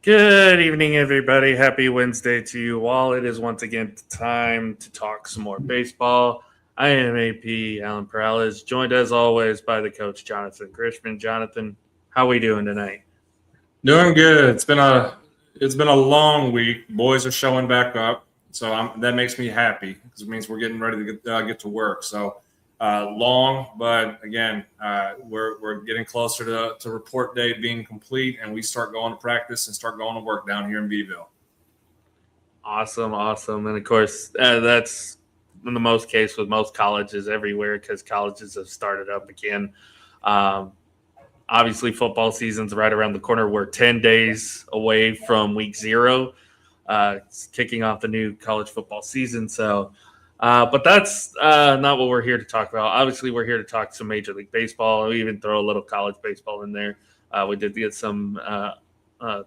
Good evening, everybody. Happy Wednesday to you all. It is once again time to talk some more baseball. I am AP Alan Perales, joined as always by the coach Jonathan Grishman. Jonathan, how we doing tonight? Doing good. It's been a long week. Boys are showing back up, so that makes me happy because it means we're getting ready to get to work. So long, but again, we're getting closer to report day being complete, and we start going to practice and start going to work down here in Beeville. Awesome, awesome. And of course, that's in the most case with most colleges everywhere because colleges have started up again. Um, Obviously, football season's right around the corner. We're 10 days away from week 0. It's kicking off the new college football season. But that's not what we're here to talk about. Obviously, we're here to talk some Major League Baseball. We even throw a little college baseball in there. We did get some uh,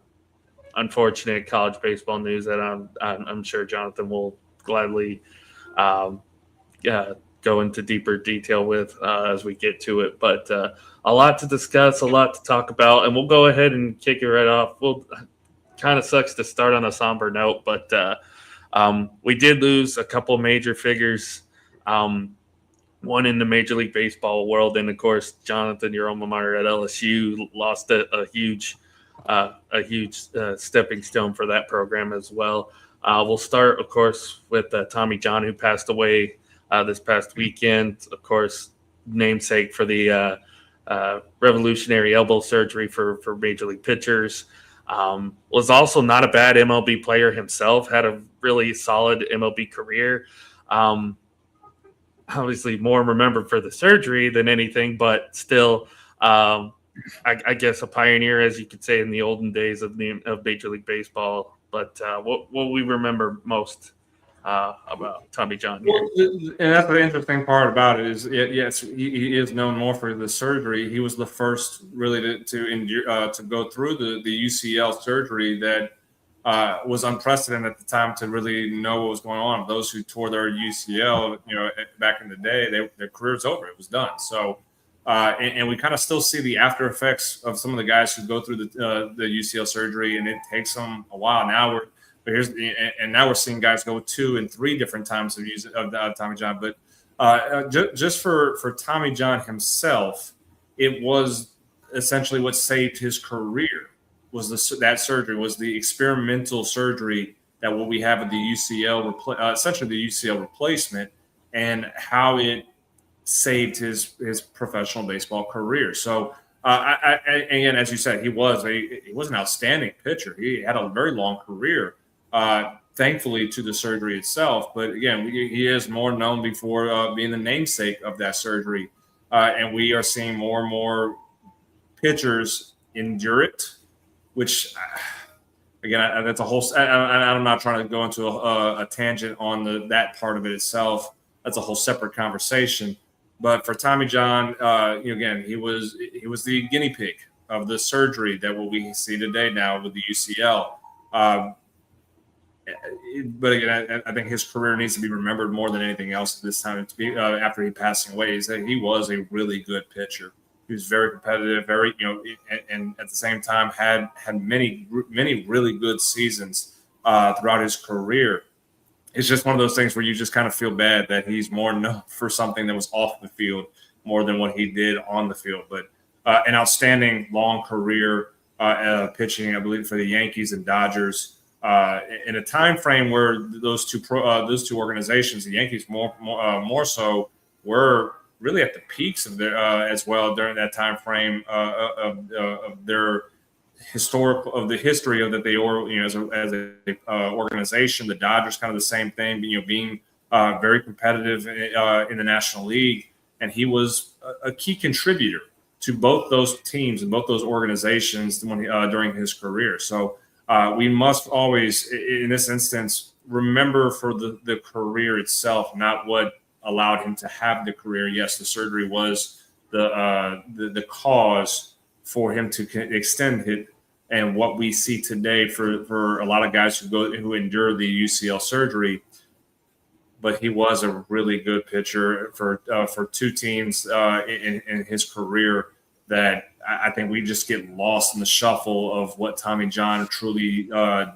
unfortunate college baseball news that I'm sure Jonathan will gladly um, go into deeper detail with as we get to it. But a lot to discuss, a lot to talk about, and we'll go ahead and kick it right off. Well, kind of sucks to start on a somber note, but we did lose a couple major figures. One in the Major League Baseball world, and of course, Jonathan, your alma mater at LSU, lost a huge stepping stone for that program as well. We'll start, of course, with Tommy John, who passed away this past weekend. Of course, namesake for the revolutionary elbow surgery for major league pitchers. Was also not a bad MLB player himself, had a really solid MLB career. Obviously more remembered for the surgery than anything, but still, I guess a pioneer, as you could say, in the olden days of Major League Baseball. But what we remember most about Tommy John here. Well, and that's the interesting part about it is, yes, he is known more for the surgery. He was the first really to endure to go through the UCL surgery that was unprecedented at the time to really know what was going on. Those who tore their UCL, back in the day, their career's over. It was done. So, and we kind of still see the after effects of some of the guys who go through the UCL surgery, and it takes them a while. Now we're seeing guys go 2 and 3 different times of Tommy John. But just for Tommy John himself, it was essentially what saved his career. That surgery was the experimental surgery that what we have with the UCL, essentially the UCL replacement, and how it saved his professional baseball career. So, again, as you said, he was an outstanding pitcher. He had a very long career, thankfully to the surgery itself. But again, he is more known before being the namesake of that surgery, and we are seeing more and more pitchers endure it. Which, again, that's a whole. I'm not trying to go into a tangent on that part of it itself. That's a whole separate conversation. But for Tommy John, again, he was the guinea pig of the surgery that what we see today now with the UCL. But again, I think his career needs to be remembered more than anything else at this time. After he passing away, is that he was a really good pitcher. He was very competitive, and at the same time had many really good seasons throughout his career. It's just one of those things where you just kind of feel bad that he's more known for something that was off the field more than what he did on the field. But an outstanding long career pitching, I believe, for the Yankees and Dodgers in a time frame where those two organizations, the Yankees more so, were really at the peaks of their as well during that time frame of their history of that they as a organization. The Dodgers kind of the same thing, being very competitive in the National League, and he was a key contributor to both those teams and both those organizations during his career. So we must always, in this instance, remember for the career itself, not what allowed him to have the career. Yes, the surgery was the cause for him to extend it, and what we see today for a lot of guys who endure the UCL surgery. But he was a really good pitcher for 2 teams in his career that I think we just get lost in the shuffle of what Tommy John truly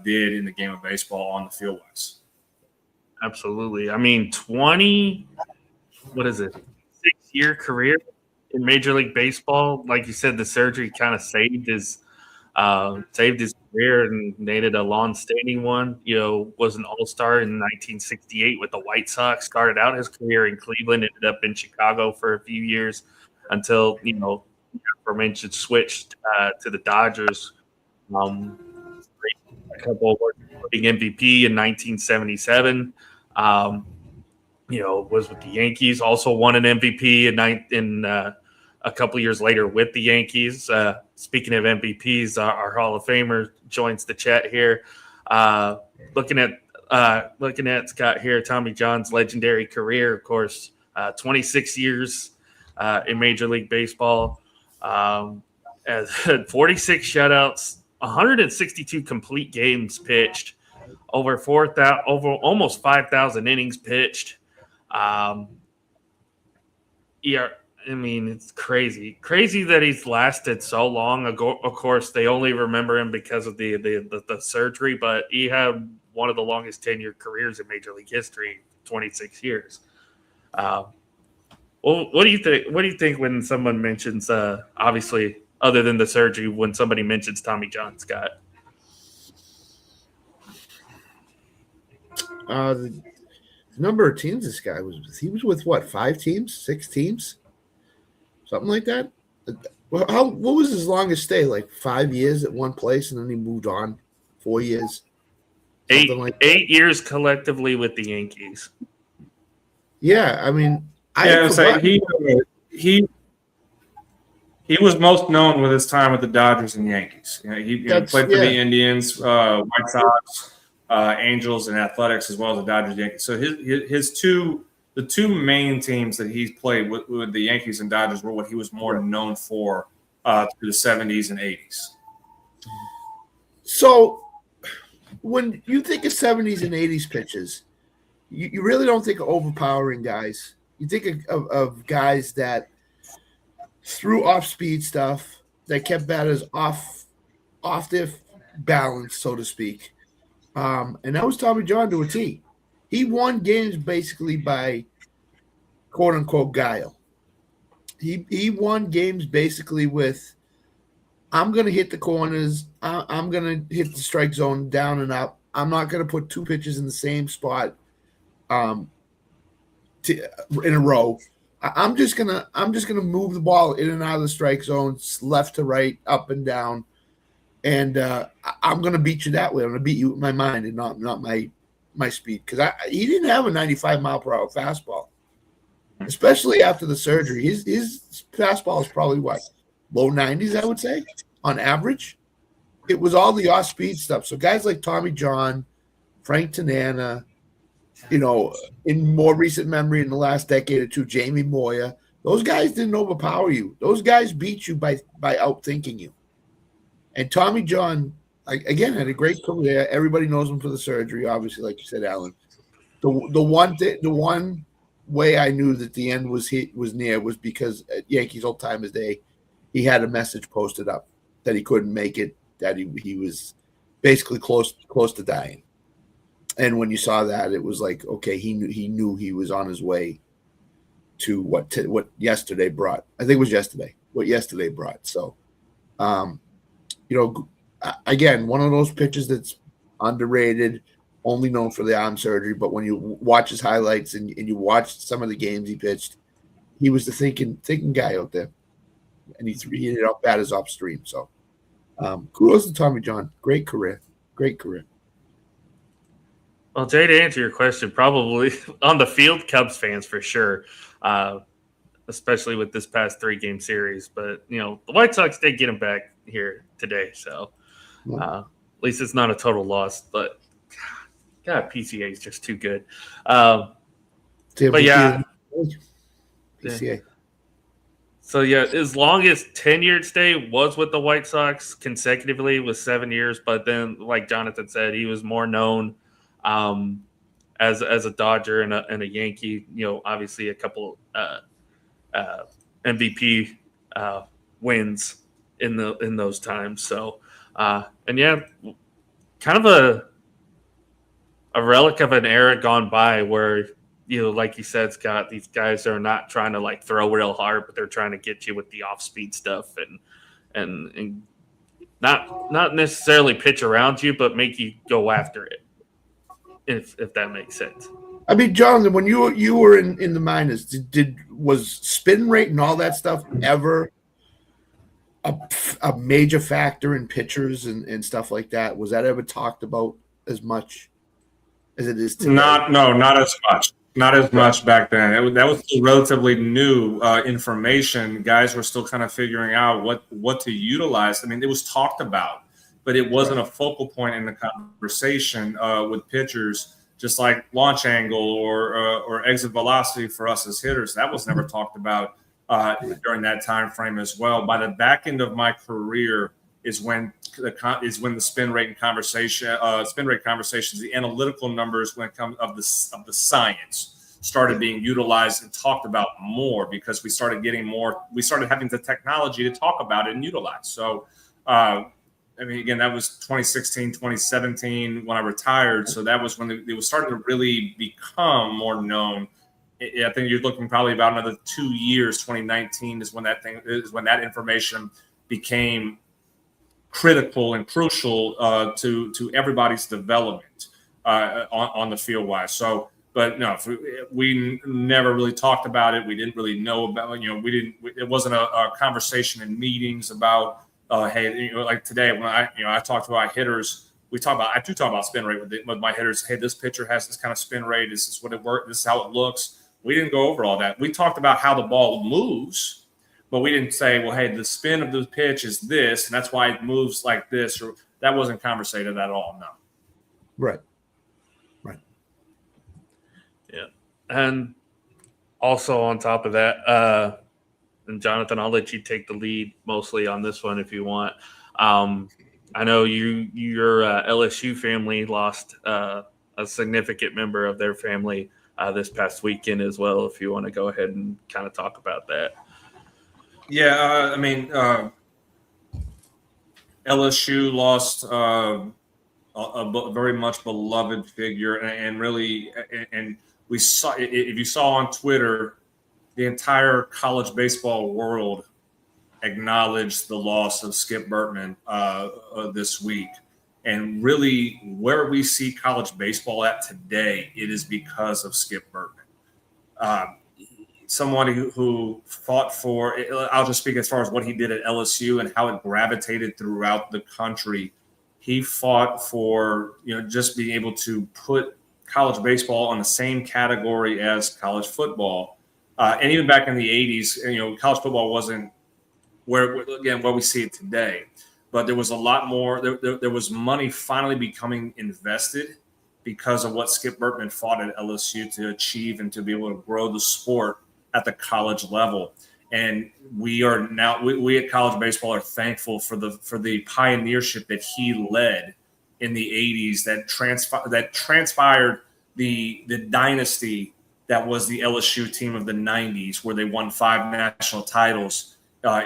did in the game of baseball on the field wise. Absolutely. I mean, 6-year career in Major League Baseball. Like you said, the surgery kind of saved his career and made it a long-standing one. Was an All-Star in 1968 with the White Sox. Started out his career in Cleveland, ended up in Chicago for a few years until aforementioned switched to the Dodgers. A couple of MVP in 1977. Was with the Yankees. Also won an MVP in a couple years later with the Yankees. Speaking of MVPs, our Hall of Famer joins the chat here. Looking at Scott here, Tommy John's legendary career, of course, 26 years in Major League Baseball, 46 shutouts, 162 complete games pitched, over almost 5,000 innings pitched. It's crazy that he's lasted so long. Of course, they only remember him because of the surgery, but he had one of the longest tenured careers in Major League history, 26 years. Well, what do you think? What do you think when someone mentions, obviously, other than the surgery, when somebody mentions Tommy John, Scott? The number of teams this guy was with what, 5 teams, 6 teams, something like that. What was his longest stay? Like 5 years at one place, and then he moved on. 4 years, something like that. 8 years collectively with the Yankees. Yeah, I mean, he was most known with his time with the Dodgers and Yankees. He played for the Indians, White Sox, Angels, and Athletics, as well as the Dodgers and Yankees. So the two main teams that he's played with the Yankees and Dodgers were what he was more known for through the 70s and 80s. So when you think of 70s and 80s pitches, you really don't think of overpowering guys. You think of guys that threw off-speed stuff, that kept batters off their balance, so to speak. And that was Tommy John to a T. He won games basically by quote-unquote guile. He won games basically with, I'm going to hit the corners, I'm going to hit the strike zone down and up. I'm not going to put 2 pitches in the same spot in a row. I'm just gonna move the ball in and out of the strike zone, left to right, up and down, and I'm gonna beat you that way. I'm gonna beat you with my mind and not my speed, because he didn't have a 95-mile-per-hour fastball, especially after the surgery. His fastball is probably low 90s, I would say, on average. It was all the off-speed stuff. So guys like Tommy John, Frank Tanana, in more recent memory, in the last decade or two, Jamie Moyer, those guys didn't overpower you. Those guys beat you by outthinking you. And Tommy John, again, had a great career. Everybody knows him for the surgery, obviously, like you said, Alan. The one way I knew that the end was near was because at Yankees Old Timers Day, he had a message posted up that he couldn't make it, that he was basically close to dying. And when you saw that, it was like, okay, he knew he was on his way to what yesterday brought. I think it was yesterday. What yesterday brought. So, again, one of those pitches that's underrated, only known for the arm surgery. But when you watch his highlights and you watch some of the games he pitched, he was the thinking guy out there, and he hit it up batters upstream. So, kudos to Tommy John. Great career. Well, Jay, to answer your question, probably on the field, Cubs fans for sure, especially with this past 3-game series. But, the White Sox did get him back here today. So at least it's not a total loss. But, God, PCA is just too good. But, yeah. PCA. So, yeah, his longest tenured stay was with the White Sox consecutively with 7 years. But then, like Jonathan said, he was more known as a Dodger and a Yankee. Obviously a couple MVP wins in those times. So, and yeah, kind of a relic of an era gone by where, like you said, Scott, these guys are not trying to like throw real hard, but they're trying to get you with the off speed stuff and not necessarily pitch around you, but make you go after it. If that makes sense. I mean, Jonathan, when you were in the minors, was spin rate and all that stuff ever a major factor in pitchers and stuff like that? Was that ever talked about as much as it is today? Not as much. Not as much back then. That was relatively new information. Guys were still kind of figuring out what to utilize. I mean, it was talked about, but it wasn't a focal point in the conversation with pitchers. Just like launch angle or exit velocity for us as hitters, that was never talked about during that time frame as well. By the back end of my career is when the spin rate conversations, the analytical numbers when it comes of the science started being utilized and talked about more because we started having the technology to talk about it and utilize. So, I mean, again, that was 2016, 2017 when I retired. So that was when it was starting to really become more known. I think you're looking probably about another 2 years. 2019 is when that information became critical and crucial to everybody's development on the field wise. So, but no, we never really talked about it. We didn't really know about, it wasn't a conversation in meetings about, hey, like today when I talk to our hitters, I do talk about spin rate with my hitters. Hey, this pitcher has this kind of spin rate. This is what it works. This is how it looks. We didn't go over all that. We talked about how the ball moves, but we didn't say, well, hey, the spin of the pitch is this, and that's why it moves like this. Or that wasn't conversated at all. No. Right. Yeah, and also on top of that, and Jonathan, I'll let you take the lead mostly on this one if you want. I know your LSU family lost a significant member of their family this past weekend as well. If you want to go ahead and kind of talk about that. Yeah, I mean, LSU lost a very much beloved figure, and really, and we saw, if you saw on Twitter, the entire college baseball world acknowledged the loss of Skip Bertman this week. And really, where we see college baseball at today, it is because of Skip Bertman. Someone who fought for, I'll just speak as far as what he did at LSU and how it gravitated throughout the country. He fought for, just being able to put college baseball on the same category as college football. And even back in the 80s, college football wasn't where we see it today. But there was a lot more. There was money finally becoming invested because of what Skip Bertman fought at LSU to achieve and to be able to grow the sport at the college level. And we are now, we at college baseball are thankful for the pioneership that he led in the 80s that transpired the dynasty that was the LSU team of the 90s, where they won 5 national titles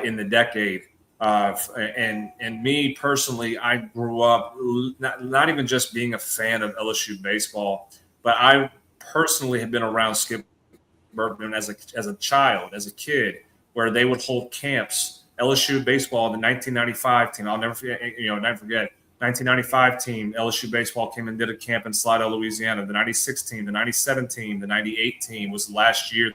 in the decade. And me personally, I grew up not even just being a fan of LSU baseball, but I personally have been around Skip Bertman as a child, as a kid, where they would hold camps. LSU baseball, the 1995 team, I'll never forget. 1995 team, LSU baseball came and did a camp in Slidell, Louisiana. The 96 team, the 97 team, the 98 team was last year.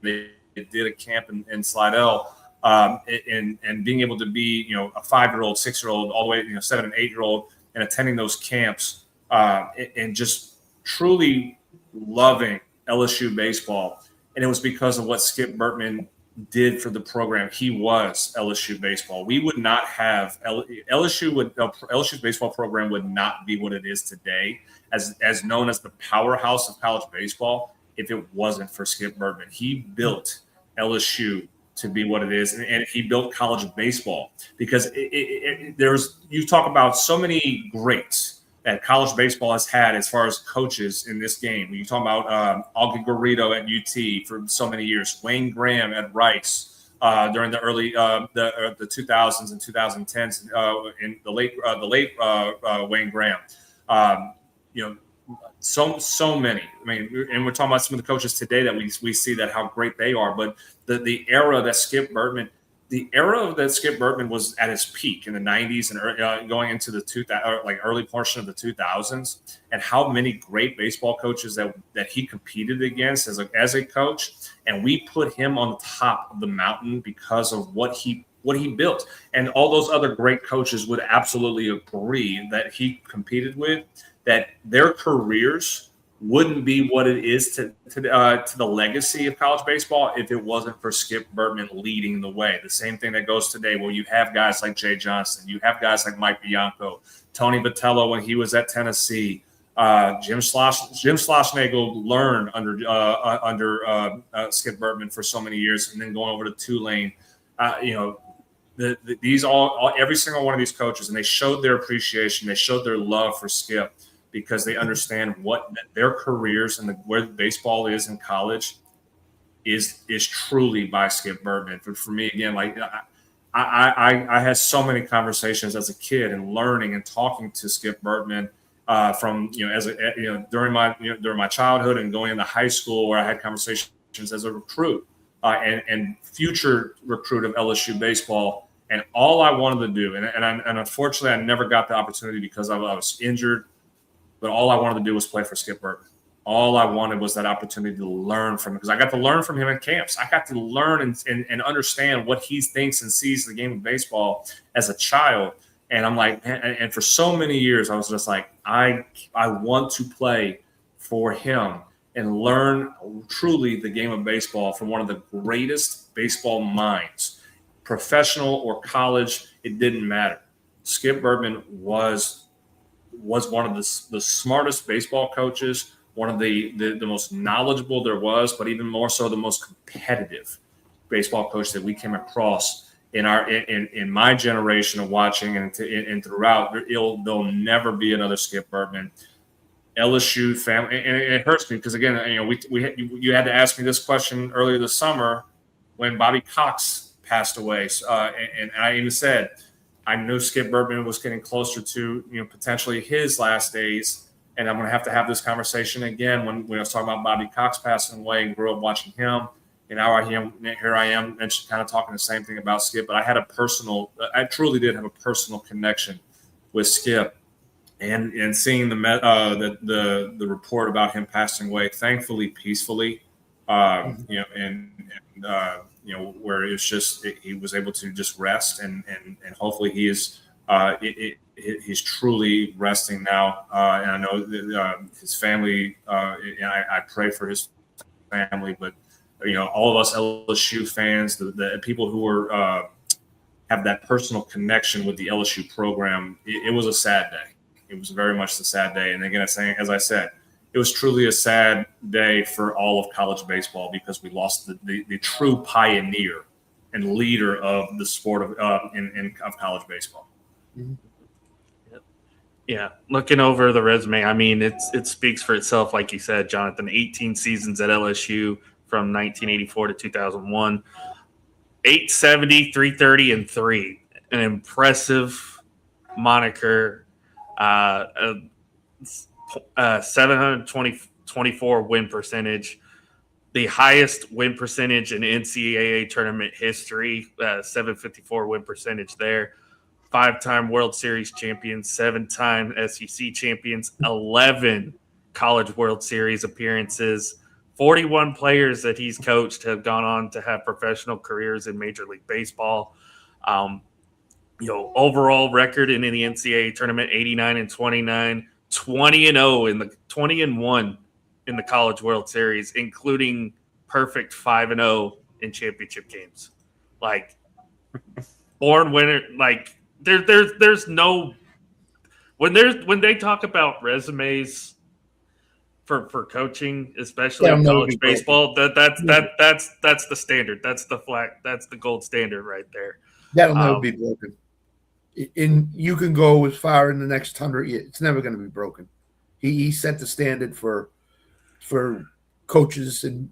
They did a camp in Slidell, and being able to be, a 5-year-old, 6-year-old, all the way, 7 and 8-year-old, and attending those camps, and just truly loving LSU baseball. And it was because of what Skip Bertman did for the program. He was LSU baseball. We would not have LSU's baseball program would not be what it is today, as known as the powerhouse of college baseball, if it wasn't for Skip Bertman. He built LSU to be what it is, and he built college baseball because you talk about so many greats that college baseball has had as far as coaches in this game. You talk about Augie Garrido at UT for so many years, Wayne Graham at Rice, during the early the 2000s and 2010s in the late Wayne Graham. So many. I mean, and we're talking about some of the coaches today that we see that how great they are. But the era that Skip Bertman was at his peak in the 90s and going into the early portion of the 2000s, and how many great baseball coaches that he competed against as a coach, and we put him on the top of the mountain because of what he built. And all those other great coaches would absolutely agree that he competed with, that their careers wouldn't be what it is to the legacy of college baseball if it wasn't for Skip Bertman leading the way. The same thing that goes today, where you have guys like Jay Johnson, you have guys like Mike Bianco, Tony Vitello when he was at Tennessee, Jim Schlossnagle learned under Skip Bertman for so many years, and then going over to Tulane. Every single one of these coaches, and they showed their appreciation, they showed their love for Skip, because they understand what their careers and where baseball is in college is truly by Skip Bertman. But for me, again, like I had so many conversations as a kid and learning and talking to Skip Bertman during my childhood and going into high school, where I had conversations as a recruit and future recruit of LSU baseball. And all I wanted to do, and unfortunately I never got the opportunity because I was injured. But all I wanted to do was play for Skip Bertman. All I wanted was that opportunity to learn from him, because I got to learn from him in camps. I got to learn and understand what he thinks and sees the game of baseball as a child. And I'm like, and for so many years, I was just like, I want to play for him and learn truly the game of baseball from one of the greatest baseball minds, professional or college, it didn't matter. Skip Bertman was one of the smartest baseball coaches, one of the most knowledgeable there was, but even more so the most competitive baseball coach that we came across in my generation of watching and throughout. There'll never be another Skip Bertman. LSU family, and it hurts me because, again, you had to ask me this question earlier this summer when Bobby Cox passed away, and I even said, I knew Skip Bertman was getting closer to, potentially his last days, and I'm going to have this conversation again when I was talking about Bobby Cox passing away and grew up watching him. And now here I am, and kind of talking the same thing about Skip. But I truly did have a personal connection with Skip, and seeing the report about him passing away, thankfully peacefully, where it's just he was able to just rest, and hopefully he's truly resting now. And I know that, his family, and I pray for his family, but all of us LSU fans, the people who are have that personal connection with the LSU program, it was a sad day. It was very much a sad day. And again, as I said, it was truly a sad day for all of college baseball, because we lost the true pioneer and leader of the sport of college baseball. Mm-hmm. Yeah, looking over the resume, I mean, it speaks for itself, like you said, Jonathan. 18 seasons at LSU from 1984 to 2001, 870, 330, and 3. An impressive moniker. 724 win percentage, the highest win percentage in NCAA tournament history, 754 win percentage there. 5-time World Series champions, 7-time SEC champions, 11 College World Series appearances. 41 players that he's coached have gone on to have professional careers in Major League Baseball. Overall record in the NCAA tournament, 89-29, 20-0 in the 20-1 in the College World Series, including perfect 5-0 in championship games. Like, born winner. Like, there's no when they talk about resumes for coaching, especially in college baseball, that's the standard. That's the gold standard right there. That'll never be broken. And you can go as far in the next 100 years. It's never going to be broken. He set the standard for coaches and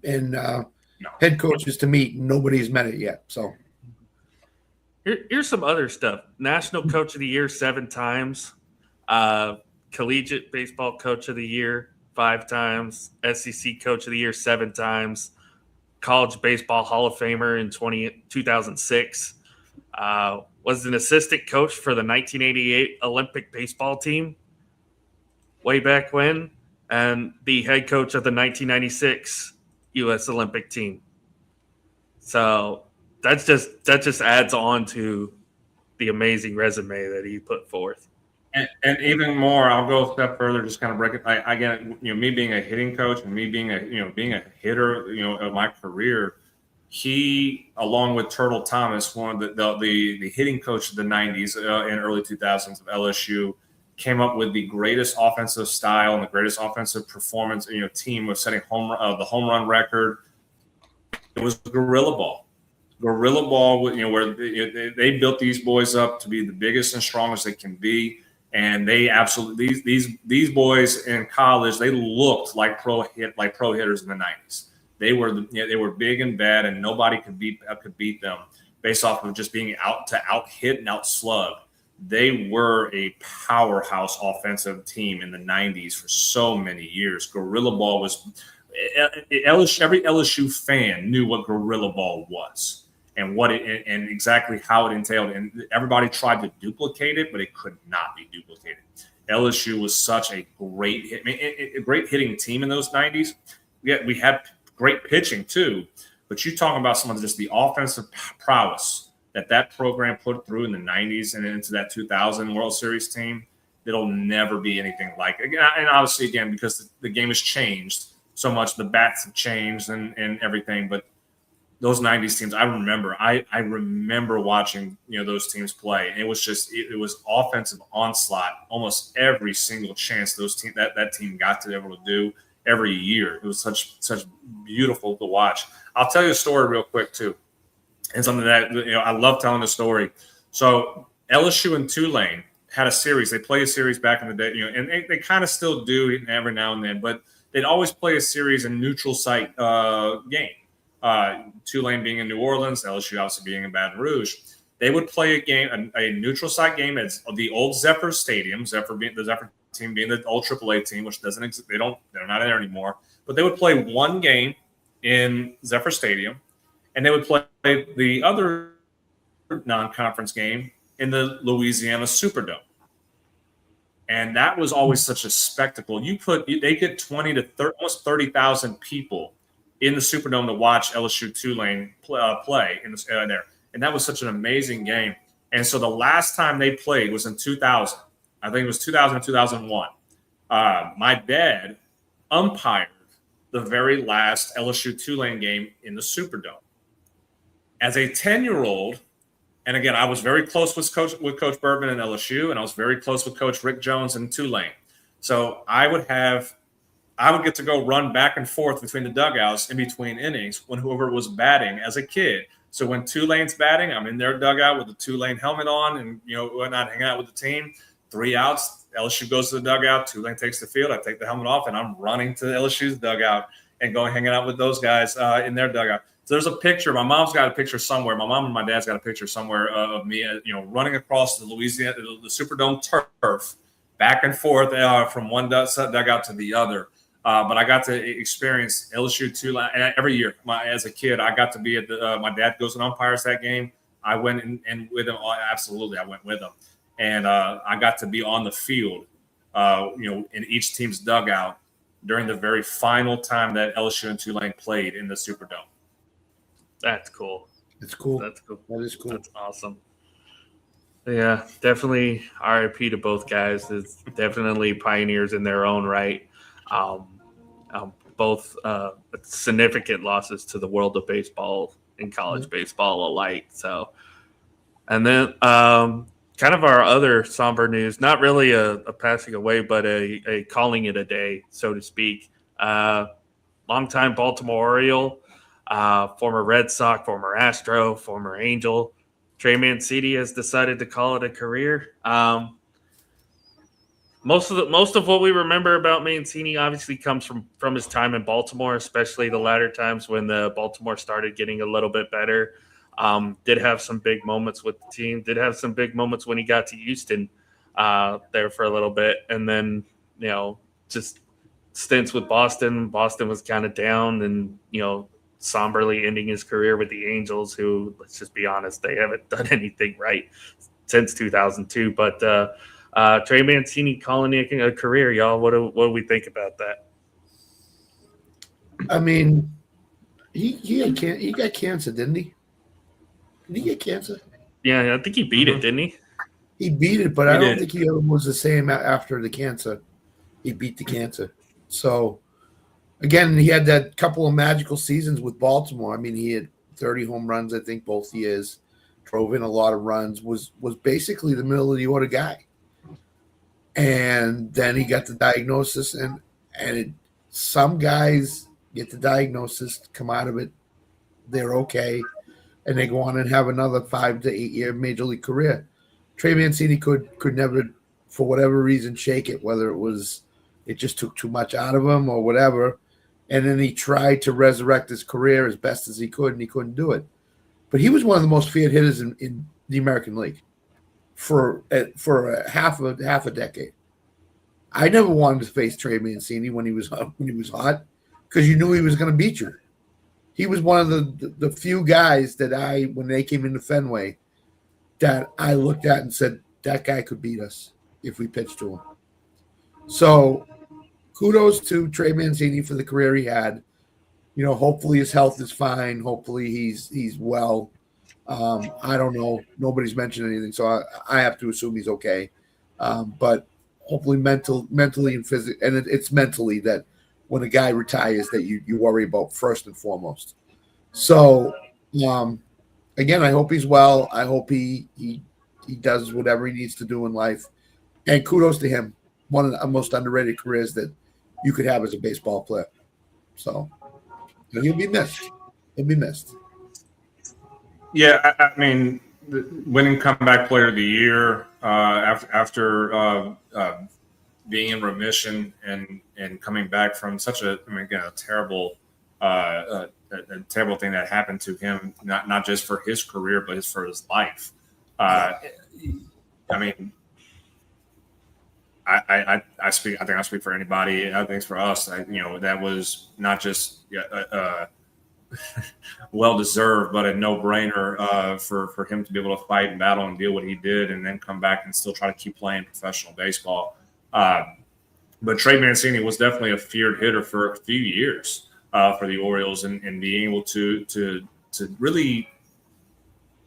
head coaches to meet, and nobody's met it yet. So Here's some other stuff. National Coach of the Year 7 times. Collegiate Baseball Coach of the Year 5 times. SEC Coach of the Year 7 times. College Baseball Hall of Famer in 2006. Was an assistant coach for the 1988 Olympic baseball team way back when, and the head coach of the 1996 U.S. Olympic team. So that just adds on to the amazing resume that he put forth. And even more, I'll go a step further. Just kind of break it. Again, me being a hitting coach and me being being a hitter, of my career, he, along with Turtle Thomas, one of the hitting coach of the '90s and early 2000s of LSU, came up with the greatest offensive style and the greatest offensive performance. Team of setting the home run record. It was Gorilla Ball. Gorilla Ball, where they built these boys up to be the biggest and strongest they can be. And they absolutely these boys in college, they looked like pro hitters in the '90s. They were big and bad, and nobody could beat them based off of just being out hit and out slug. They were a powerhouse offensive team in the '90s for so many years. Gorilla Ball was every LSU fan knew what Gorilla Ball was. And and exactly how it entailed, and everybody tried to duplicate it, but it could not be duplicated. LSU was such a great hitting team in those '90s. We had great pitching too, but you talking about some of just the offensive prowess that program put through in the '90s and into that 2000 World Series team. It'll never be anything like it. And obviously, again, because the game has changed so much, the bats have changed and everything, but those '90s teams, I remember watching, those teams play. It was it was offensive onslaught almost every single chance that team got to be able to do every year. It was such beautiful to watch. I'll tell you a story real quick too, and something that I love telling the story. So LSU and Tulane had a series. They played a series back in the day, and they kind of still do every now and then, but they'd always play a series in neutral site game. Tulane being in New Orleans, LSU obviously being in Baton Rouge, they would play a neutral site game at the old Zephyr Stadium. The Zephyr team being the old AAA team, which doesn't exist. They're not there anymore. But they would play one game in Zephyr Stadium, and they would play the other non-conference game in the Louisiana Superdome. And that was always such a spectacle. They get 20 to almost 30,000 people in the Superdome to watch LSU Tulane play in there. And that was such an amazing game. And so the last time they played was in 2000. I think it was 2000 or 2001. My dad umpired the very last LSU Tulane game in the Superdome. As a 10-year-old, and again, I was very close with Coach Bergman and LSU, and I was very close with Coach Rick Jones and Tulane. So I would get to go run back and forth between the dugouts in between innings when whoever was batting as a kid. So when Tulane's batting, I'm in their dugout with the Tulane helmet on and, whatnot, hanging out with the team. 3 outs, LSU goes to the dugout, Tulane takes the field, I take the helmet off, and I'm running to LSU's dugout and going hanging out with those guys in their dugout. So there's a picture. My mom's got a picture somewhere. My mom and my dad's got a picture somewhere of me, running across the the Superdome turf, back and forth from one dugout to the other. But I got to experience LSU Tulane every year. As a kid, I got to be at my dad goes and umpires that game. I went and with him. Absolutely, I went with him, and I got to be on the field, in each team's dugout during the very final time that LSU and Tulane played in the Superdome. That's cool. It's cool. That's cool. That is cool. That's awesome. Yeah, definitely RIP to both guys. It's definitely pioneers in their own right. Both significant losses to the world of baseball and college baseball alike. So, and then kind of our other somber news, not really a passing away, but a calling it a day, so to speak. Longtime Baltimore Oriole, former Red Sox, former Astro, former Angel, Trey Mancini has decided to call it a career. Most of what we remember about Mancini obviously comes from his time in Baltimore, especially the latter times when the Baltimore started getting a little bit better. Did have some big moments with the team. Did have some big moments when he got to Houston there for a little bit, and then just stints with Boston. Boston was kind of down, and somberly ending his career with the Angels, who, let's just be honest, they haven't done anything right since 2002. But Trey Mancini calling it a career, y'all. What do we think about that? I mean, he got cancer, didn't he? Did he get cancer? Yeah, I think he beat it, didn't he? He beat it, but I don't think he was the same after the cancer. He beat the cancer. So, again, he had that couple of magical seasons with Baltimore. I mean, he had 30 home runs, I think, both years. Drove in a lot of runs. Was basically the middle of the order guy. And then he got the diagnosis, and some guys get the diagnosis, come out of it, they're okay, and they go on and have another 5 to 8 year major league career. Trey Mancini could never, for whatever reason, shake it, whether it just took too much out of him or whatever. And then he tried to resurrect his career as best as he could, and he couldn't do it. But he was one of the most feared hitters in the American League for half a decade. I never wanted to face Trey Mancini when he was hot, because you knew he was going to beat you. He was one of the few guys that when they came into Fenway, that I looked at and said, that guy could beat us if we pitched to him. So kudos to Trey Mancini for the career he had. Hopefully his health is fine. Hopefully he's well. I don't know. Nobody's mentioned anything, so I have to assume he's okay. But hopefully mentally and physically, and it's mentally that when a guy retires that you worry about first and foremost. So again, I hope he's well. I hope he does whatever he needs to do in life. And kudos to him. One of the most underrated careers that you could have as a baseball player. So he'll be missed. He'll be missed. Yeah, I mean, winning comeback player of the year after being in remission and coming back from such a terrible a terrible thing that happened to him, not just for his career, but for his life. I mean, I speak. I think I speak for anybody. I think it's for us. That was not just well deserved, but a no brainer for him to be able to fight and battle and deal what he did, and then come back and still try to keep playing professional baseball. But Trey Mancini was definitely a feared hitter for a few years for the Orioles, and being able to really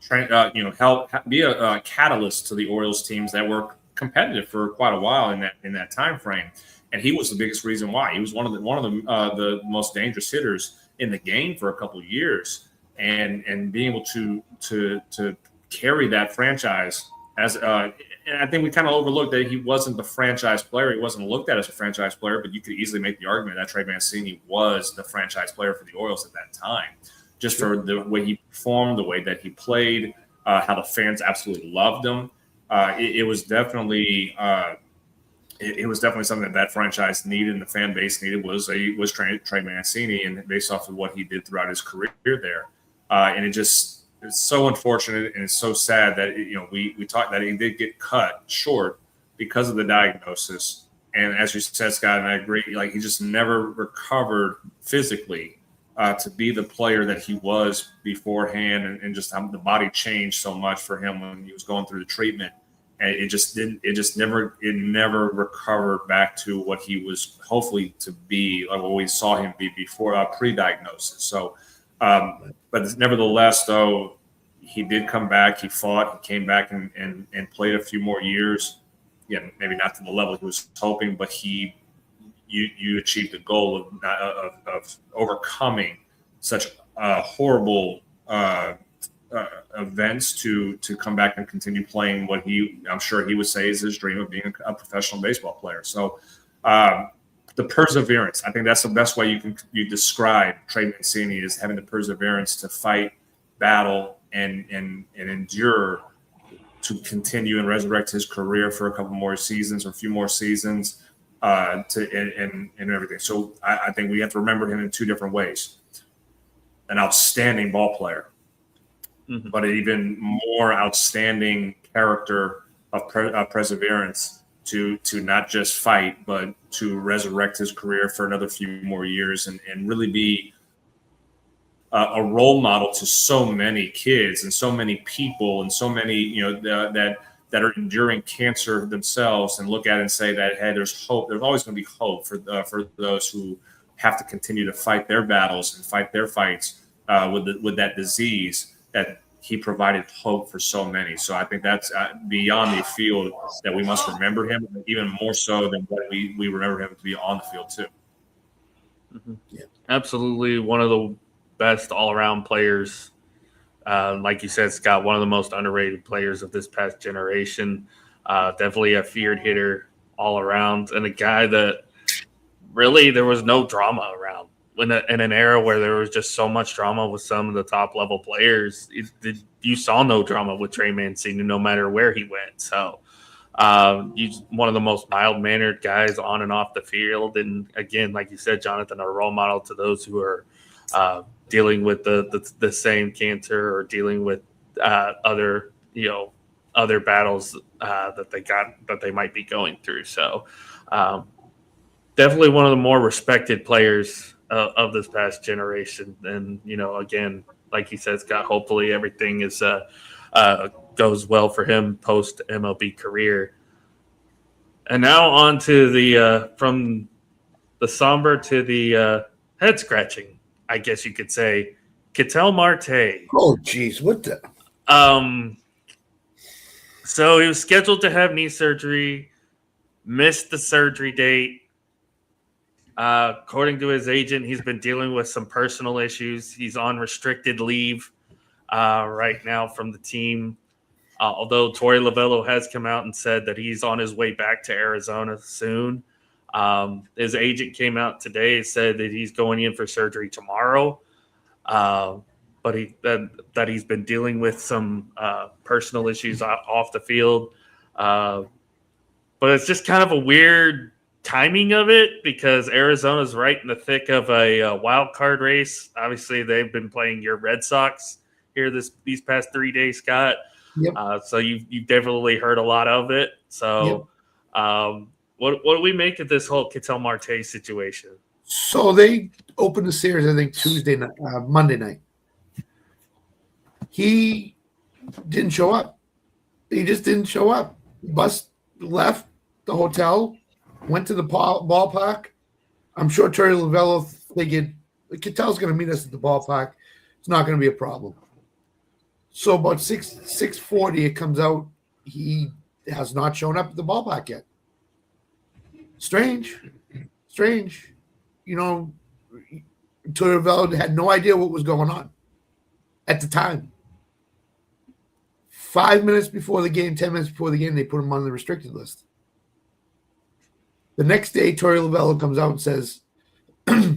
help be a catalyst to the Orioles teams that were competitive for quite a while in that time frame. And he was the biggest reason why. He was one of the most dangerous hitters in the game for a couple of years, and being able to carry that franchise as and I think we kind of overlooked that he wasn't the franchise player. He wasn't looked at as a franchise player, but you could easily make the argument that Trey Mancini was the franchise player for the Orioles at that time, just for the way he performed, the way that he played, how the fans absolutely loved him. It was definitely something that franchise needed and the fan base needed was Trey Mancini, and based off of what he did throughout his career there. And it's so unfortunate, and it's so sad that we talked that he did get cut short because of the diagnosis. And as you said, Scott, and I agree, like he just never recovered physically to be the player that he was beforehand, and just how the body changed so much for him when he was going through the treatment. And it never recovered back to what he was hopefully to be, like what we saw him be before pre-diagnosis. So, but nevertheless, though, he did come back. He fought. He came back and played a few more years. Yeah, maybe not to the level he was hoping, but you achieved the goal of overcoming such horrible events to come back and continue playing what I'm sure he would say is his dream of being a professional baseball player. So the perseverance, I think that's the best way you describe Trey Mancini, is having the perseverance to fight, battle, and endure to continue and resurrect his career for a couple more seasons or a few more seasons and everything. So I think we have to remember him in two different ways. An outstanding ball player, Mhm. but an even more outstanding character of perseverance to not just fight, but to resurrect his career for another few more years and really be a role model to so many kids and so many people and so many, that are enduring cancer themselves and look at it and say that, hey, there's hope. There's always going to be hope for those who have to continue to fight their battles and fight their fights with that disease, that he provided hope for so many. So I think that's beyond the field that we must remember him, even more so than what we remember him to be on the field too. Mm-hmm. Yeah. Absolutely one of the best all-around players. Like you said, Scott, one of the most underrated players of this past generation. Definitely a feared hitter all around, and a guy that really there was no drama around. In an era where there was just so much drama with some of the top level players, you saw no drama with Trey Mancini, no matter where he went. So he's one of the most mild-mannered guys on and off the field. And again, like you said, Jonathan, a role model to those who are dealing with the same cancer or dealing with other battles that they might be going through. So definitely one of the more respected players of this past generation. And again, like he said, Scott, hopefully everything is goes well for him post MLB career. And now on to the from the somber to the head scratching, I guess you could say, Ketel Marte. Oh, geez, what the? So he was scheduled to have knee surgery, missed the surgery date. According to his agent, he's been dealing with some personal issues. He's on restricted leave right now from the team. Although Torey Lovello has come out and said that he's on his way back to Arizona soon. His agent came out today and said that he's going in for surgery tomorrow. But that he's been dealing with some personal issues off the field. But it's just kind of a weird timing of it because Arizona's right in the thick of a wild card race. Obviously, they've been playing your Red Sox here these past 3 days, Scott. Yep. So you've definitely heard a lot of it. So what do we make of this whole Ketel Marte situation? So they opened the series, I think, Monday night. He didn't show up. He just didn't show up. Bus left the hotel, went to the ballpark. I'm sure Torey Lovello figured Ketel's going to meet us at the ballpark. It's not going to be a problem. So about 6:40, it comes out he has not shown up at the ballpark yet. Strange. Torey Lovello had no idea what was going on at the time. 5 minutes before the game, 10 minutes before the game, they put him on the restricted list. The next day, Torey Lovello comes out and says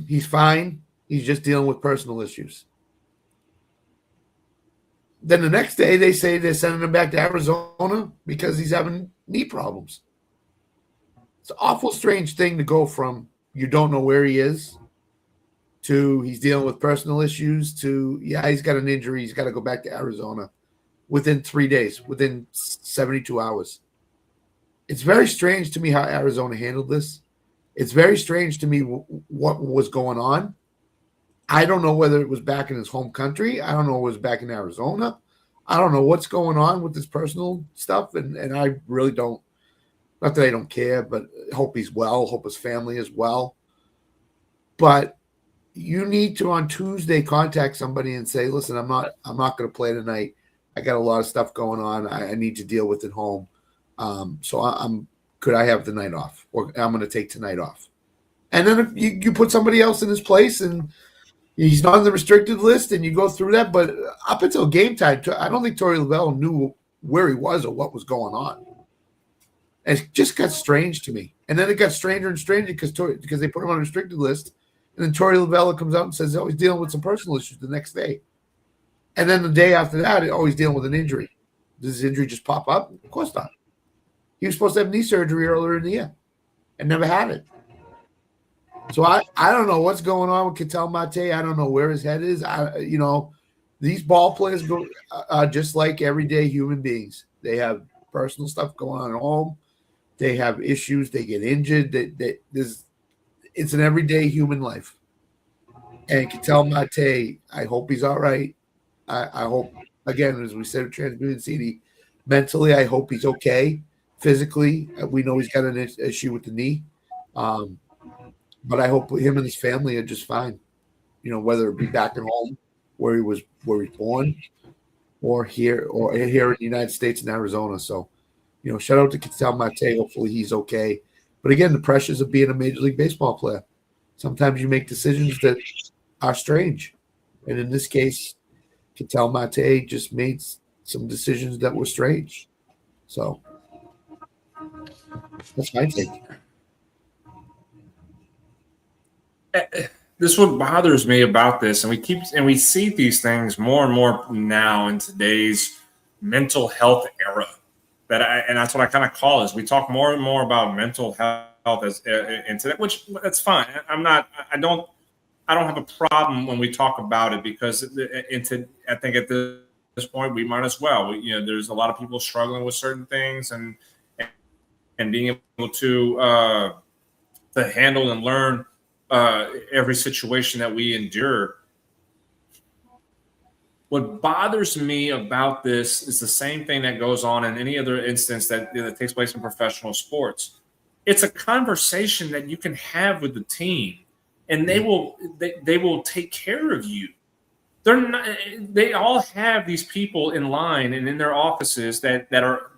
he's fine. He's just dealing with personal issues. Then the next day, they say they're sending him back to Arizona because he's having knee problems. It's an awful strange thing to go from you don't know where he is to he's dealing with personal issues to, he's got an injury. He's got to go back to Arizona within 3 days, within 72 hours. It's very strange to me how Arizona handled this. It's very strange to me what was going on. I don't know whether it was back in his home country. I don't know if it was back in Arizona. I don't know what's going on with this personal stuff, and I really don't. Not that I don't care, but hope he's well. Hope his family is well. But you need to on Tuesday contact somebody and say, "Listen, I'm not going to play tonight. I got a lot of stuff going on. I need to deal with at home. So could I have the night off, or I'm going to take tonight off?" And then if you put somebody else in his place and he's not on the restricted list and you go through that. But up until game time, I don't think Torey Lovello knew where he was or what was going on. And it just got strange to me. And then it got stranger and stranger because they put him on a restricted list. And then Torey Lovello comes out and says, he's dealing with some personal issues the next day. And then the day after that, he's dealing with an injury. Does his injury just pop up? Of course not. He was supposed to have knee surgery earlier in the year and never had it. So I don't know what's going on with Ketel Marte. I don't know where his head is. these ball players go just like everyday human beings. They have personal stuff going on at home. They have issues. They get injured. It's an everyday human life. And Ketel Mate, I hope he's all right. I hope, again, as we said, with Transmutant CD, mentally, I hope he's okay. Physically, we know he's got an issue with the knee. But I hope him and his family are just fine. Whether it be back at home where he's born, or here in the United States in Arizona. So, shout out to Ketel Mate. Hopefully he's okay. But again, the pressures of being a Major League Baseball player. Sometimes you make decisions that are strange. And in this case, Ketel Mate just made some decisions that were strange. So that's my take. This is what bothers me about this, and we see these things more and more now in today's mental health era. And that's what I kind of call is we talk more and more about mental health as into that, which that's fine. I don't have a problem when we talk about it, because I think at this point we might as well. There's a lot of people struggling with certain things, and being able to handle and learn every situation that we endure. What bothers me about this is the same thing that goes on in any other instance that takes place in professional sports. It's a conversation that you can have with the team, and they will take care of you. They all have these people in line and in their offices that are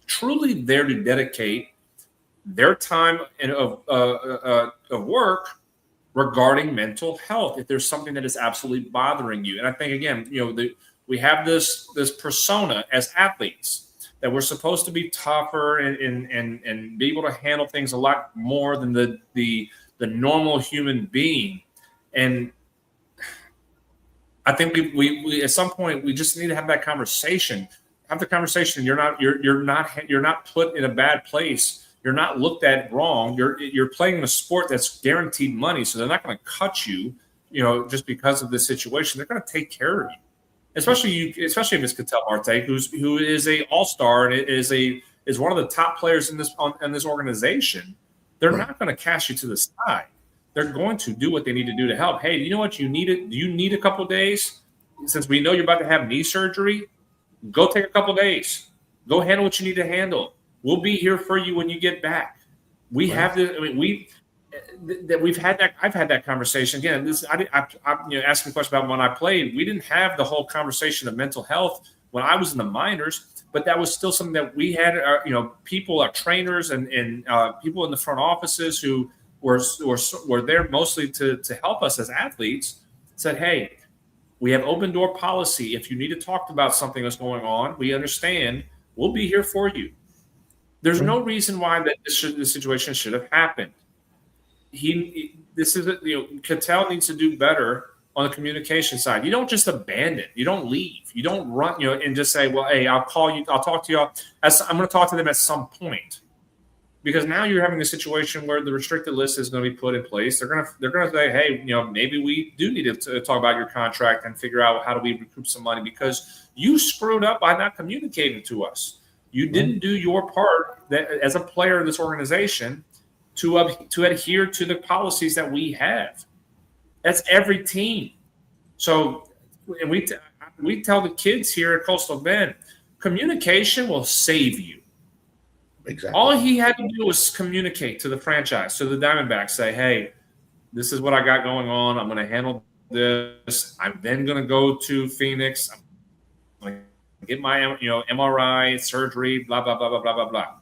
truly there to dedicate their time of work regarding mental health if there's something that is absolutely bothering you. And I think, again, we have this persona as athletes that we're supposed to be tougher and be able to handle things a lot more than the normal human being. And I think we at some point we just need to have that conversation. Have the conversation. You're not put in a bad place. You're not looked at wrong. You're playing a sport that's guaranteed money, so they're not going to cut you, just because of this situation. They're going to take care of you, especially if it's Ketel Marte, who is a all-star and is one of the top players in this organization. They're not going to cast you to the side. They're going to do what they need to do to help. Hey, you know what? You need a couple of days, since we know you're about to have knee surgery. Go take a couple of days. Go handle what you need to handle. We'll be here for you when you get back. We have this. I mean, we've had that. I've had that conversation again. Asking a question about when I played. We didn't have the whole conversation of mental health when I was in the minors, but that was still something that we had. People, our trainers, and people in the front offices who were there mostly to help us as athletes. Said, hey, we have open door policy. If you need to talk about something that's going on, we understand. We'll be here for you. There's no reason why this situation should have happened. Ketel needs to do better on the communication side. You don't just abandon. You don't leave. You don't run. And just say, "Well, hey, I'll call you. I'll talk to you. I'm going to talk to them at some point," because now you're having a situation where the restricted list is going to be put in place. They're going to say, "Hey, maybe we do need to talk about your contract and figure out how do we recoup some money because you screwed up by not communicating to us." You didn't do your part as a player of this organization to adhere to the policies that we have. That's every team. So we tell the kids here at Coastal Bend, communication will save you. Exactly. All he had to do was communicate to the franchise, to the Diamondbacks, say, hey, this is what I got going on. I'm going to handle this. I'm then going to go to Phoenix. I'm going to get my MRI, surgery, blah, blah, blah, blah, blah, blah, blah.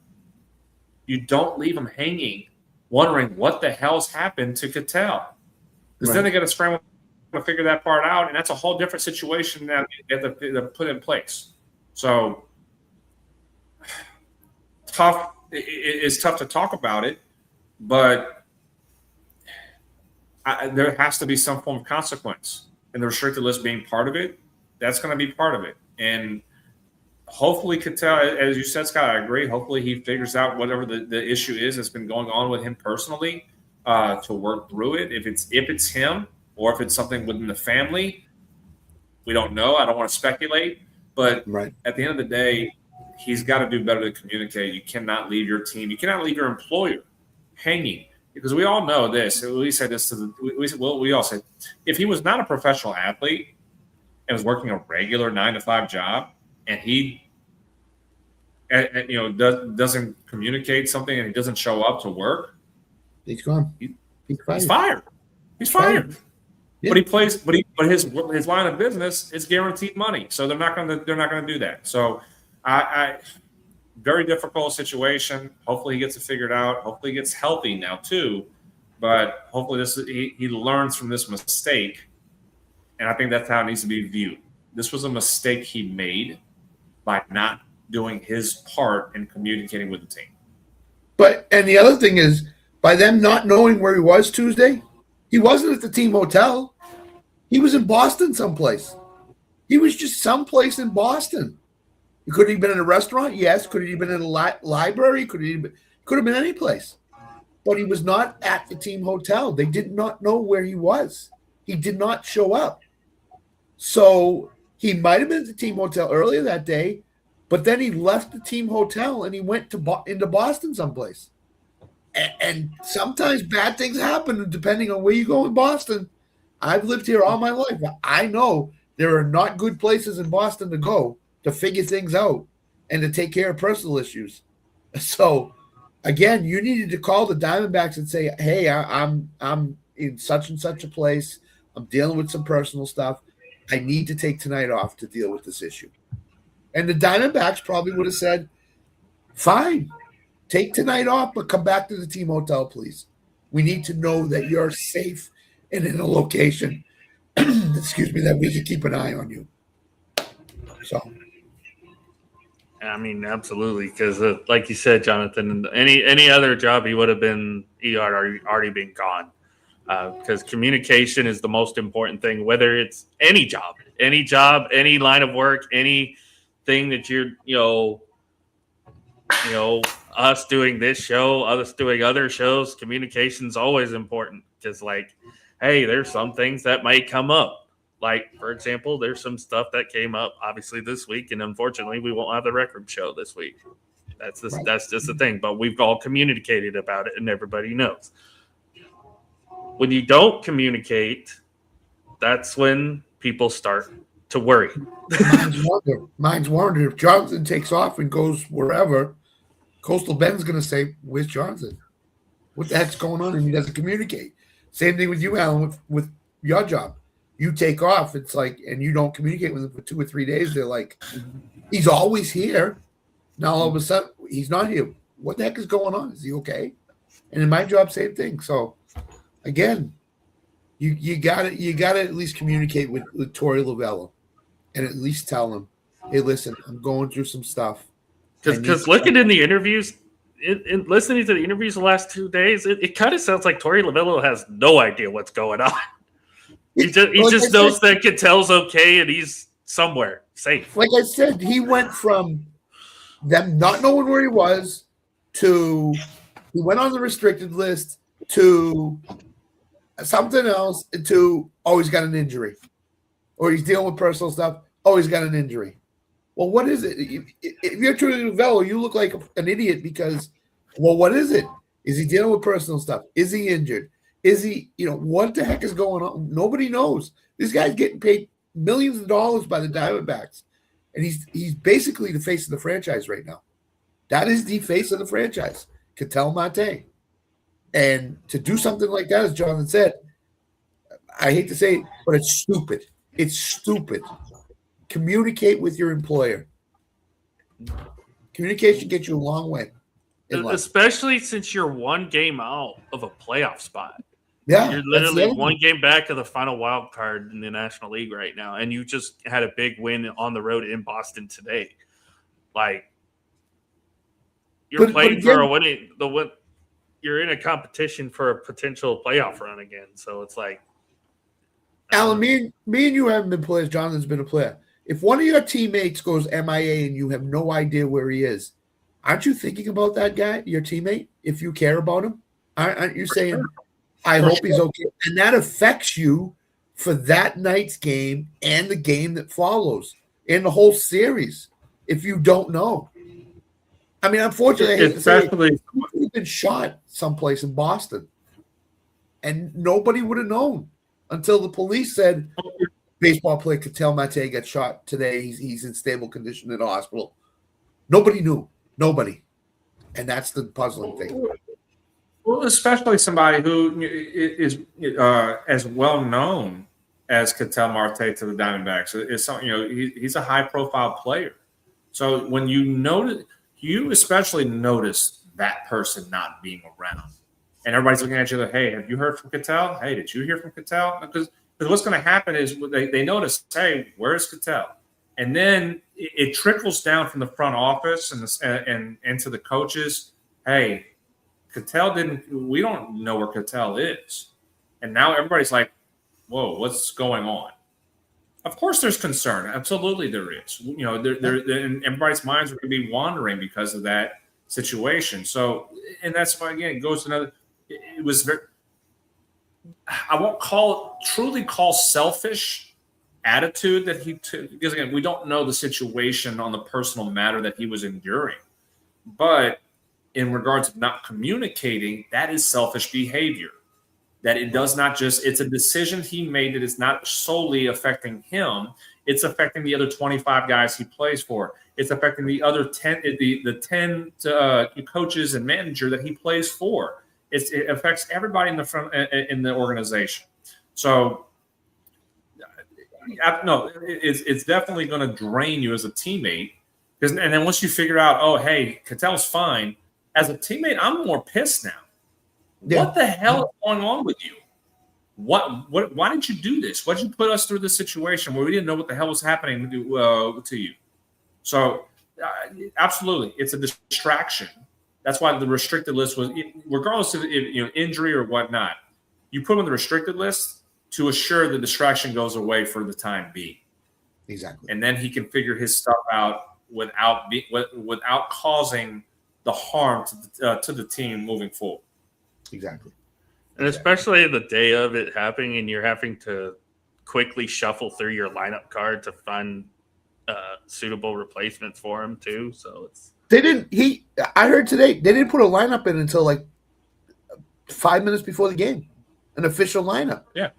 You don't leave them hanging, wondering what the hell's happened to Ketel. Because then they got to scramble to figure that part out, and that's a whole different situation that they have to put in place. So tough. It's tough to talk about it, but there has to be some form of consequence. And the restricted list being part of it, that's going to be part of it. And hopefully Ketel, as you said, Scott, I agree. Hopefully he figures out whatever the issue is that's been going on with him personally to work through it. If it's him or if it's something within the family, We don't know. I don't want to speculate, but Right. at the end of the day, he's got to do better to communicate. You cannot leave your team. You cannot leave your employer hanging, because we all know this. We say this to we all say, if he was not a professional athlete and was working a regular 9-to-5 job, and he doesn't communicate something and he doesn't show up to work, He's gone. He's fired. He's fired. Yeah. But he plays. But his line of business is guaranteed money, so they're not going to do that. So, I very difficult situation. Hopefully he gets it figured out. Hopefully he gets healthy now too. But hopefully he learns from this mistake, and I think that's how it needs to be viewed. This was a mistake he made by not doing his part in communicating with the team. And the other thing is, by them not knowing where he was Tuesday, he wasn't at the team hotel. He was in Boston someplace. He was just someplace in Boston. Could he have been in a restaurant? Yes. Could he have been in a library? Could have been any place. But he was not at the team hotel. They did not know where he was. He did not show up. So he might have been at the team hotel earlier that day, but then he left the team hotel and he went into Boston someplace. And sometimes bad things happen depending on where you go in Boston. I've lived here all my life. I know there are not good places in Boston to go to figure things out and to take care of personal issues. So, again, you needed to call the Diamondbacks and say, hey, I'm in such and such a place. I'm dealing with some personal stuff. I need to take tonight off to deal with this issue. And the Diamondbacks probably would have said, fine, take tonight off, but come back to the team hotel, please. We need to know that you're safe and in a location, that we can keep an eye on you. So, I mean, absolutely, because like you said, Jonathan, any other job he would have been, he already been gone. Because communication is the most important thing, whether it's any job, any line of work, anything that you're, us doing this show, us doing other shows, communication's always important. Because, like, hey, there's some things that might come up. Like, for example, there's some stuff that came up, obviously, this week, and unfortunately, we won't have the record show this week. That's just the thing. But we've all communicated about it, and everybody knows. When you don't communicate, that's when people start to worry. Mine's wonder if Jonathan takes off and goes wherever, Coastal Bend's going to say, where's Jonathan? What the heck's going on? And he doesn't communicate. Same thing with you, Alan, with your job. You take off, it's like, and you don't communicate with him for 2 or 3 days. They're like, he's always here. Now all of a sudden, he's not here. What the heck is going on? Is he okay? And in my job, same thing. So, again, you got to at least communicate with Torey Lovello and at least tell him, hey, listen, I'm going through some stuff. Because looking in the interviews, listening to the interviews the last 2 days, it kind of sounds like Torey Lovello has no idea what's going on. He just knows that Cattell's okay and he's somewhere safe. Like I said, he went from them not knowing where he was to he went on the restricted list to something else to he's got an injury, or he's dealing with personal stuff. He's got an injury. Well, what is it? If you're Torey Lovello, you look like an idiot because, what is it? Is he dealing with personal stuff? Is he injured? Is he, what the heck is going on? Nobody knows. This guy's getting paid millions of dollars by the Diamondbacks, and he's basically the face of the franchise right now. That is the face of the franchise, Ketel Marte. And to do something like that, as Jonathan said, I hate to say it, but it's stupid. It's stupid. Communicate with your employer. Communication gets you a long way. Especially since you're one game out of a playoff spot. Yeah. You're literally one game back of the final wild card in the National League right now. And you just had a big win on the road in Boston today. Like, you're playing for a winning you're in a competition for a potential playoff run again. So it's like, Alan, me and you haven't been players. Jonathan's been a player. If one of your teammates goes MIA and you have no idea where he is, aren't you thinking about that guy, your teammate, if you care about him? Aren't you saying, I hope he's okay? And that affects you for that night's game and the game that follows in the whole series if you don't know. I mean, unfortunately, I hate to say it, he could have been shot someplace in Boston, and nobody would have known until the police said, baseball player Ketel Marte got shot today. He's in stable condition in the hospital. Nobody knew. Nobody. And that's the puzzling thing. Well, especially somebody who is as well known as Ketel Marte to the Diamondbacks. It's something, he's a high-profile player. So when you especially notice that person not being around, and everybody's looking at you like, "Hey, have you heard from Ketel? Hey, did you hear from Ketel?" Because what's going to happen is they notice, "Hey, where's Ketel?" And then it trickles down from the front office and into the coaches. Hey, Ketel we don't know where Ketel is. And now everybody's like, whoa, what's going on? Of course there's concern. Absolutely there is. And everybody's minds are going to be wandering because of that situation. So, and that's why, again, it goes to another, it was very, I won't truly call selfish attitude that he took, because again, we don't know the situation on the personal matter that he was enduring. But in regards to not communicating, that is selfish behavior. That it does not it's a decision he made that is not solely affecting him. It's affecting the other 25 guys he plays for. It's affecting the other 10, the 10 coaches and manager that he plays for. It affects everybody in the front in the organization. So, no, it's definitely going to drain you as a teammate. And then once you figure out, oh, hey, Ketel's fine. As a teammate, I'm more pissed now. Yeah. What the hell is going on with you? Why did you do this? Why did you put us through this situation where we didn't know what the hell was happening to you? So, absolutely, it's a distraction. That's why the restricted list was, regardless of injury or whatnot, you put him on the restricted list to assure the distraction goes away for the time being. Exactly. And then he can figure his stuff out without causing the harm to the team moving forward. Exactly. And especially the day of it happening, and you're having to quickly shuffle through your lineup card to find suitable replacements for him too. So I heard today they didn't put a lineup in until like 5 minutes before the game, an official lineup. Yeah.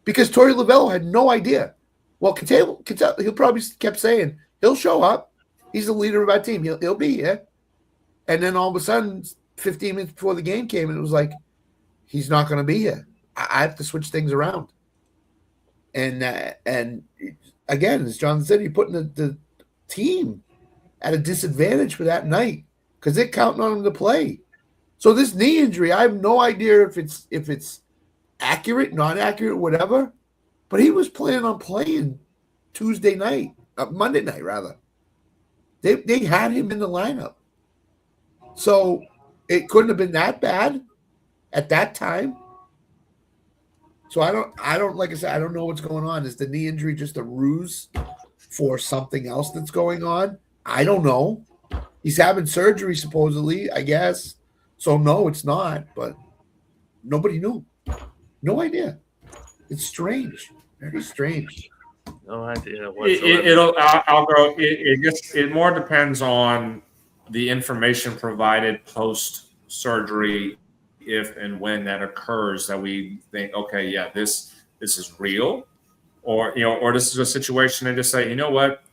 Because Torey Lovullo had no idea. Well, Ketel, he'll probably kept saying he'll show up. He's the leader of our team. He'll be here. And then all of a sudden, 15 minutes before the game came, and it was like, he's not going to be here. I have to switch things around. And again, as John said, you're putting the team at a disadvantage for that night because they're counting on him to play. So this knee injury, I have no idea if it's accurate, not accurate, whatever. But he was planning on playing Monday night rather. They had him in the lineup. So it couldn't have been that bad at that time. So I don't like I said, I don't know what's going on. Is the knee injury just a ruse for something else that's going on? I don't know. He's having surgery supposedly, I guess. So no, it's not, but nobody knew. No idea. It's strange. Very strange. No idea whatsoever. It more depends on the information provided post surgery, if and when that occurs, that we think, okay, yeah, this is real, or this is a situation and just say, you know what,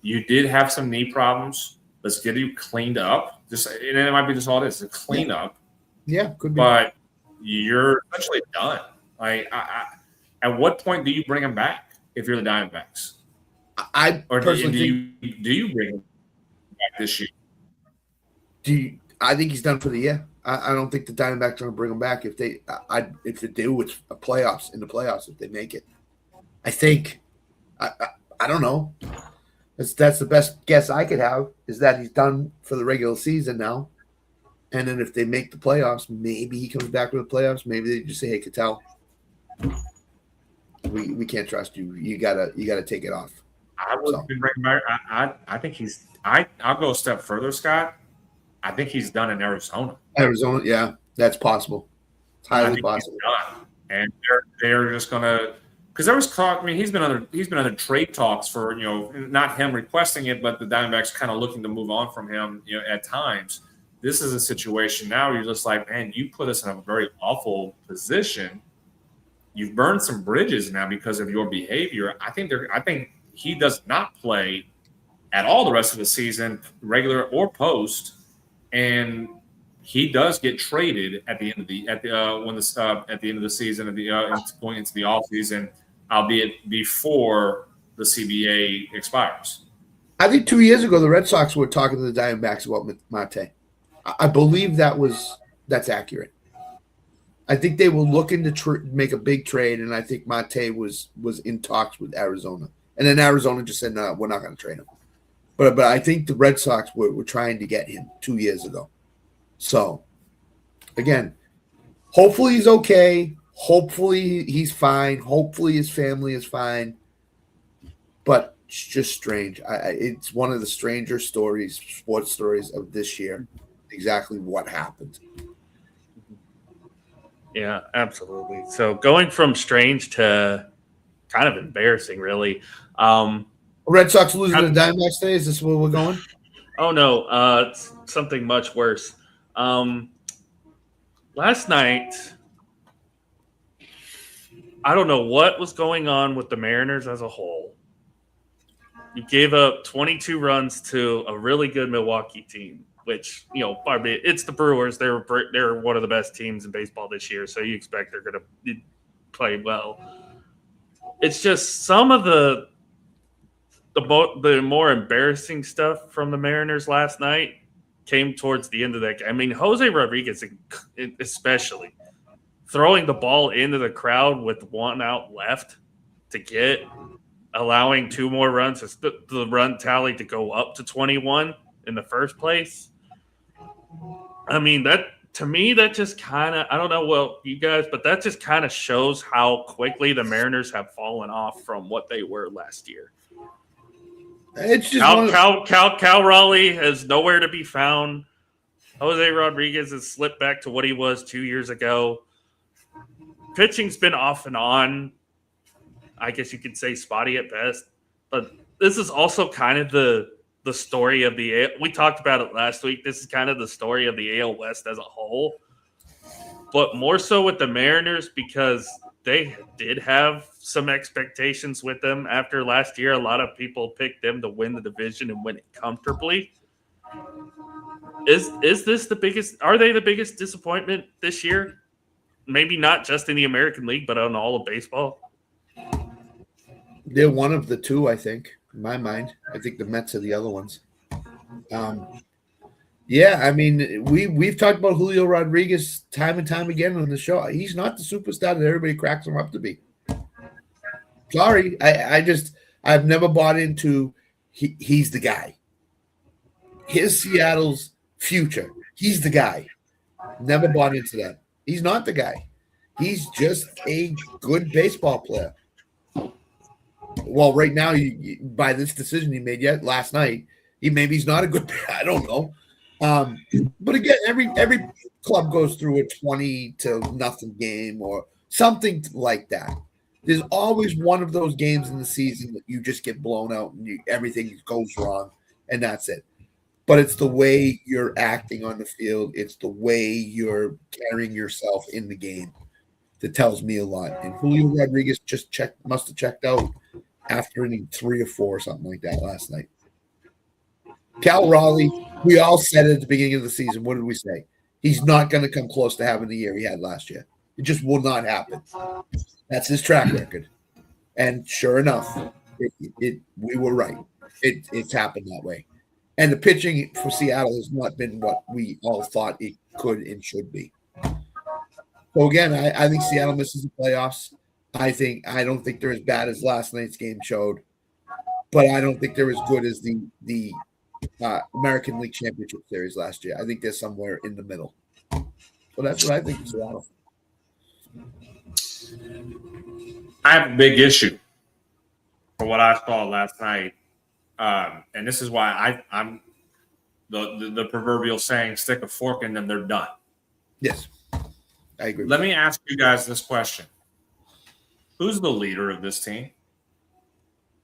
you did have some knee problems. Let's get you cleaned up. And it might be just all it is, a cleanup. Yeah, could be. But you're essentially done. At what point do you bring him back if you're the Diamondbacks? Do you bring him back this year? I think he's done for the year. I don't think the Diamondbacks are going to bring him back if they do. It's a playoffs if they make it. I think. I don't know. That's the best guess I could have is that he's done for the regular season now, and then if they make the playoffs, maybe he comes back for the playoffs. Maybe they just say, "Hey, Ketel, we can't trust you. You gotta take it off." I wouldn't bring him back. I think he's. I'll go a step further, Scott. I think he's done in Arizona. Yeah, that's possible. It's highly possible. And they're just going to because there was talk. I mean, he's been under trade talks for not him requesting it, but the Diamondbacks kind of looking to move on from him. At times, this is a situation now where you're just like, man, you put us in a very awful position. You've burned some bridges now because of your behavior. I think he does not play at all the rest of the season, regular or post, and he does get traded at the end of the at the end of the season, going into the off season, albeit before the CBA expires. I think 2 years ago the Red Sox were talking to the Diamondbacks about Mate. I believe that's accurate. I think they were looking to make a big trade, and I think Mate was in talks with Arizona, and then Arizona just said, "No, we're not going to trade him." But I think the Red Sox were trying to get him 2 years ago. So, again, hopefully he's okay. Hopefully he's fine. Hopefully his family is fine. But it's just strange. It's one of the stranger sports stories of this year, exactly what happened. Yeah, absolutely. So going from strange to kind of embarrassing, really. Red Sox losing to the Diamondbacks today? Is this where we're going? Oh, no. It's something much worse. Last night, I don't know what was going on with the Mariners as a whole. You gave up 22 runs to a really good Milwaukee team, which, it's the Brewers. They're one of the best teams in baseball this year, so you expect they're going to play well. It's just some of the more embarrassing stuff from the Mariners last night came towards the end of that game. I mean, Jose Rodriguez especially throwing the ball into the crowd with one out left allowing 2 more runs, the run tally to go up to 21 in the first place. I mean, to me, that just kind of, I don't know, well, you guys, but that just kind of shows how quickly the Mariners have fallen off from what they were last year. It's just Cal Raleigh is nowhere to be found. Jose Rodriguez has slipped back to what he was 2 years ago. Pitching's been off and on. I guess you could say spotty at best. But this is also kind of the story of we talked about it last week. This is kind of the story of the AL West as a whole. But more so with the Mariners because they did have some expectations with them after last year. A lot of people picked them to win the division and win it comfortably. Is this the biggest? Are they the biggest disappointment this year? Maybe not just in the American League, but on all of baseball. They're one of the two, I think, in my mind. I think the Mets are the other ones. Yeah, I mean, we've talked about Julio Rodriguez time and time again on the show. He's not the superstar that everybody cracks him up to be. Sorry, I've never bought into he's the guy. Here's Seattle's future. He's the guy. Never bought into that. He's not the guy. He's just a good baseball player. Well, right now, by this decision he made last night, he's not a good player. I don't know. But again, every club goes through a 20-0 game or something like that. There's always one of those games in the season that you just get blown out and everything goes wrong, and that's it. But it's the way you're acting on the field. It's the way you're carrying yourself in the game that tells me a lot. And Julio Rodriguez must have checked out after inning 3 or 4 or something like that last night. Cal Raleigh, we all said it at the beginning of the season. What did we say? He's not going to come close to having the year he had last year. It just will not happen. That's his track record. And sure enough, we were right. It's happened that way. And the pitching for Seattle has not been what we all thought it could and should be. So again, I think Seattle misses the playoffs. I don't think they're as bad as last night's game showed, but I don't think they're as good as the American League Championship Series last year. I think they're somewhere in the middle. So that's what I think of Seattle. I have a big issue for what I saw last night. And this is why I'm the proverbial saying, stick a fork in them, they're done. Yes, I agree. Let me ask you guys this question. Who's the leader of this team?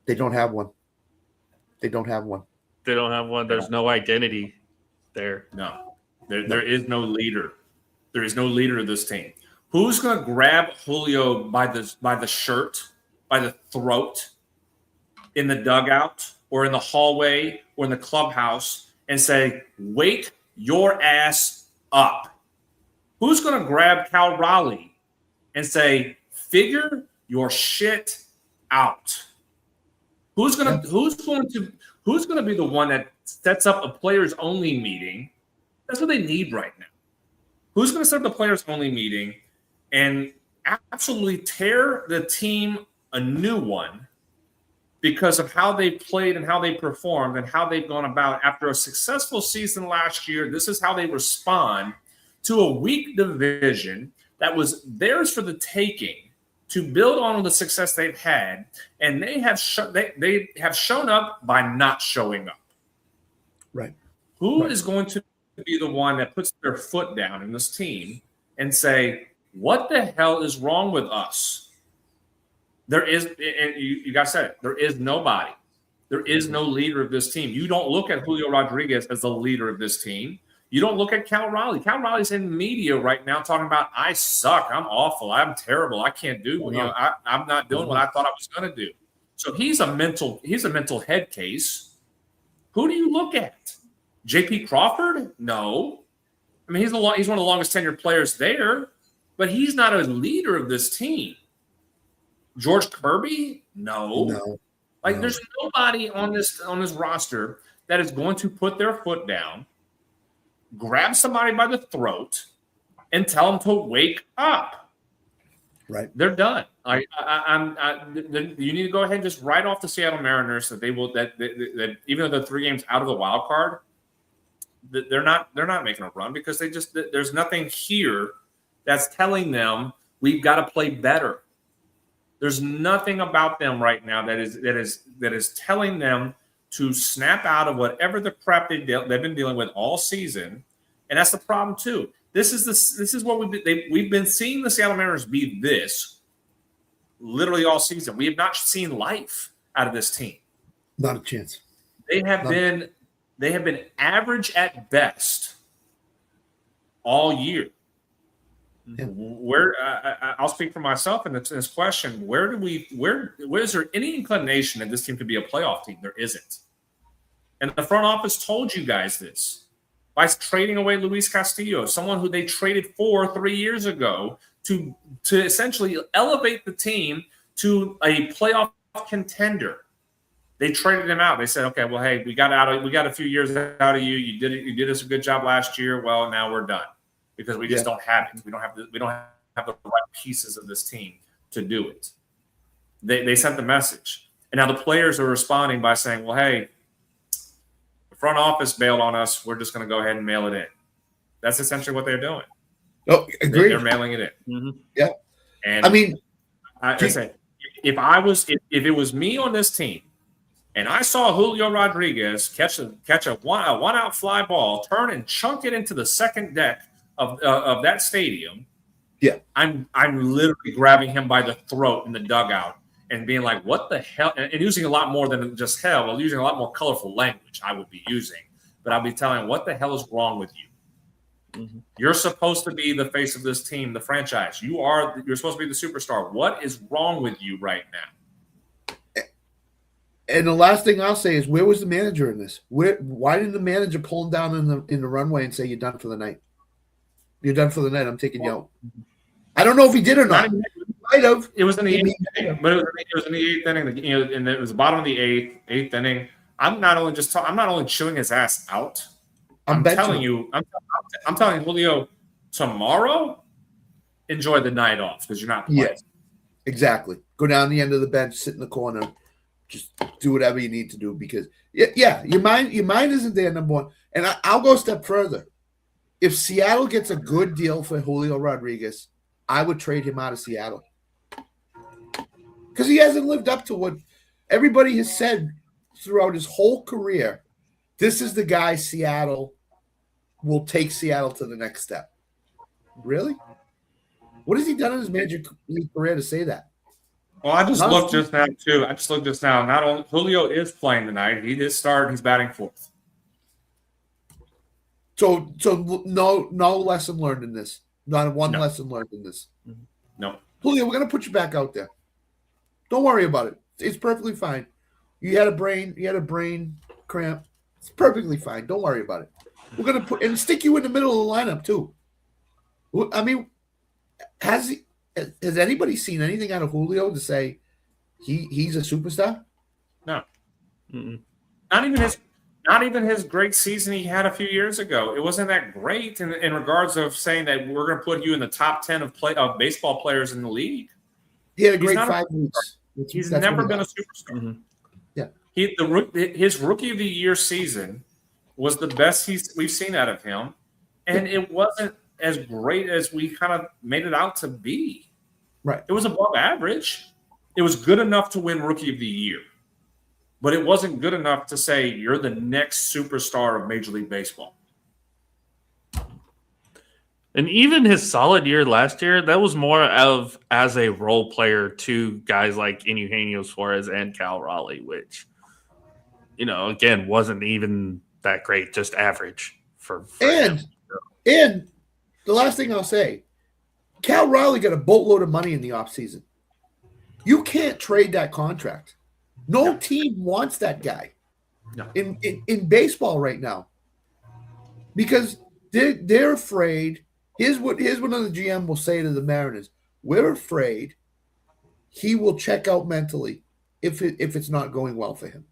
They don't have one. They don't have one. They don't have one. There's no identity there. No. There is no leader. There is no leader of this team. Who's going to grab Julio by the shirt, by the throat, in the dugout or in the hallway or in the clubhouse and say, wake your ass up? Who's going to grab Cal Raleigh and say, figure your shit out? Who's going to be the one that sets up a players only meeting? That's what they need right now. Who's going to set up the players only meeting and absolutely tear the team a new one because of how they played and how they performed and how they've gone about after a successful season last year? This is how they respond to a weak division that was theirs for the taking to build on the success they've had, and they have shown up by not showing up. Right. Who is going to be the one that puts their foot down in this team and say, what the hell is wrong with us? There is, and you guys said it, there is nobody. There is no leader of this team. You don't look at Julio Rodriguez as the leader of this team. You don't look at Cal Raleigh. Cal Raleigh's in media right now talking about, I suck, I'm awful, I'm terrible, I can't do, I'm not doing what I thought I was going to do. So he's a mental head case. Who do you look at? J.P. Crawford? No. I mean, he's one of the longest tenured players there, but he's not a leader of this team. George Kirby? No. There's nobody on this roster that is going to put their foot down, grab somebody by the throat, and tell them to wake up. Right. They're done. You need to go ahead and just write off the Seattle Mariners that that even though they're 3 games out of the wild card, they're not making a run because there's nothing here that's telling them we've got to play better. There's nothing about them right now that is telling them to snap out of whatever the crap they've been dealing with all season, and that's the problem too. This is what we've been seeing the Seattle Mariners be this literally all season. We have not seen life out of this team. Not a chance. They have been average at best all year. Yeah. Where I'll speak for myself in this question. Where is there any inclination that this team could be a playoff team? There isn't. And the front office told you guys this by trading away Luis Castillo, someone who they traded for 3 years ago to essentially elevate the team to a playoff contender. They traded him out. They said, "Okay, well, hey, we got a few years out of you. You did us a good job last year. Well, now we're done." Because we just don't have it. We don't have the right pieces of this team to do it. They sent the message. And now the players are responding by saying, well, hey, the front office bailed on us. We're just going to go ahead and mail it in. That's essentially what they're doing. Oh, agree. They're mailing it in. Mm-hmm. Yeah. And I mean, I say, if it was me on this team and I saw Julio Rodriguez catch a one-out fly ball, turn and chunk it into the second deck of that stadium, yeah, I'm literally grabbing him by the throat in the dugout and being like, "What the hell?" And using a lot more than just hell. Well, using a lot more colorful language I would be using, but I'll be telling him, "What the hell is wrong with you? Mm-hmm. You're supposed to be the face of this team, the franchise. You're supposed to be the superstar. What is wrong with you right now?" And the last thing I'll say is, where was the manager in this? Why didn't the manager pull him down in the runway and say, "You're done for the night"? You're done for the night. I'm taking you out. I don't know if he did or not. Might have. It was in the eighth inning, but it was in the eighth inning. And it was the bottom of the eighth inning. I'm not only chewing his ass out. I'm telling Julio, tomorrow, enjoy the night off because you're not playing. Yeah, exactly. Go down the end of the bench, sit in the corner, just do whatever you need to do because your mind isn't there. Number one, and I'll go a step further. If Seattle gets a good deal for Julio Rodriguez, I would trade him out of Seattle. Because he hasn't lived up to what everybody has said throughout his whole career. This is the guy Seattle will take Seattle to the next step. Really? What has he done in his major league career to say that? Well, I just Not looked just now too. I just looked just now. Not only Julio is playing tonight, he did start. He's batting fourth. so no lesson learned in this. Not one No. lesson learned in this. No. Julio, we're gonna put you back out there. Don't worry about it. It's perfectly fine. You had a brain cramp. It's perfectly fine. Don't worry about it. We're gonna put and stick you in the middle of the lineup too. I mean, has anybody seen anything out of Julio to say he's a superstar? No. Mm-mm. Not even his great season he had a few years ago. It wasn't that great in regards of saying that we're going to put you in the top 10 of baseball players in the league. He had a He's great not a 5 weeks. He's That's never what been a got. superstar. Mm-hmm. Yeah. His rookie of the year season was the best we've seen out of him, and it wasn't as great as we kind of made it out to be. Right. It was above average. It was good enough to win rookie of the year, but it wasn't good enough to say you're the next superstar of Major League Baseball. And even his solid year last year, that was more of as a role player to guys like Eugenio Suarez and Cal Raleigh, which, again, wasn't even that great, just average for him. And the last thing I'll say, Cal Raleigh got a boatload of money in the offseason. You can't trade that contract. No team wants that guy in baseball right now because they're afraid. Here's what another GM will say to the Mariners: we're afraid he will check out mentally if it's not going well for him.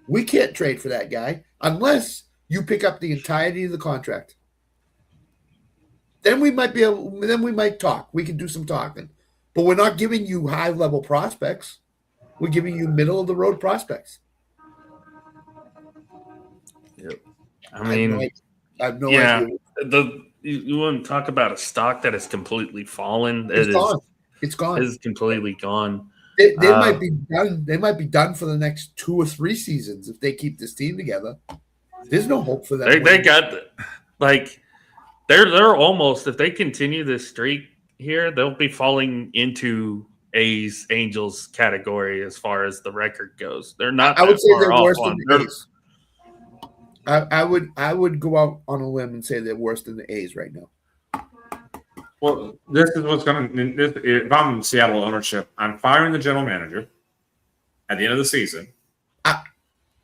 We can't trade for that guy unless you pick up the entirety of the contract. Then we might talk. We can do some talking. But we're not giving you high-level prospects. We're giving you middle-of-the-road prospects. Yep. I mean, I have no idea. You want to talk about a stock that has completely fallen? It's gone. It's gone. It's completely gone. They might be done. They might be done for the next 2 or 3 seasons if they keep this team together. There's no hope for them. They got they're almost, if they continue this streak here, they'll be falling into A's Angels category as far as the record goes. They're not. I would say they're worse than the A's. I would go out on a limb and say they're worse than the A's right now. Well, this is what's going to. If I'm in Seattle ownership, I'm firing the general manager at the end of the season.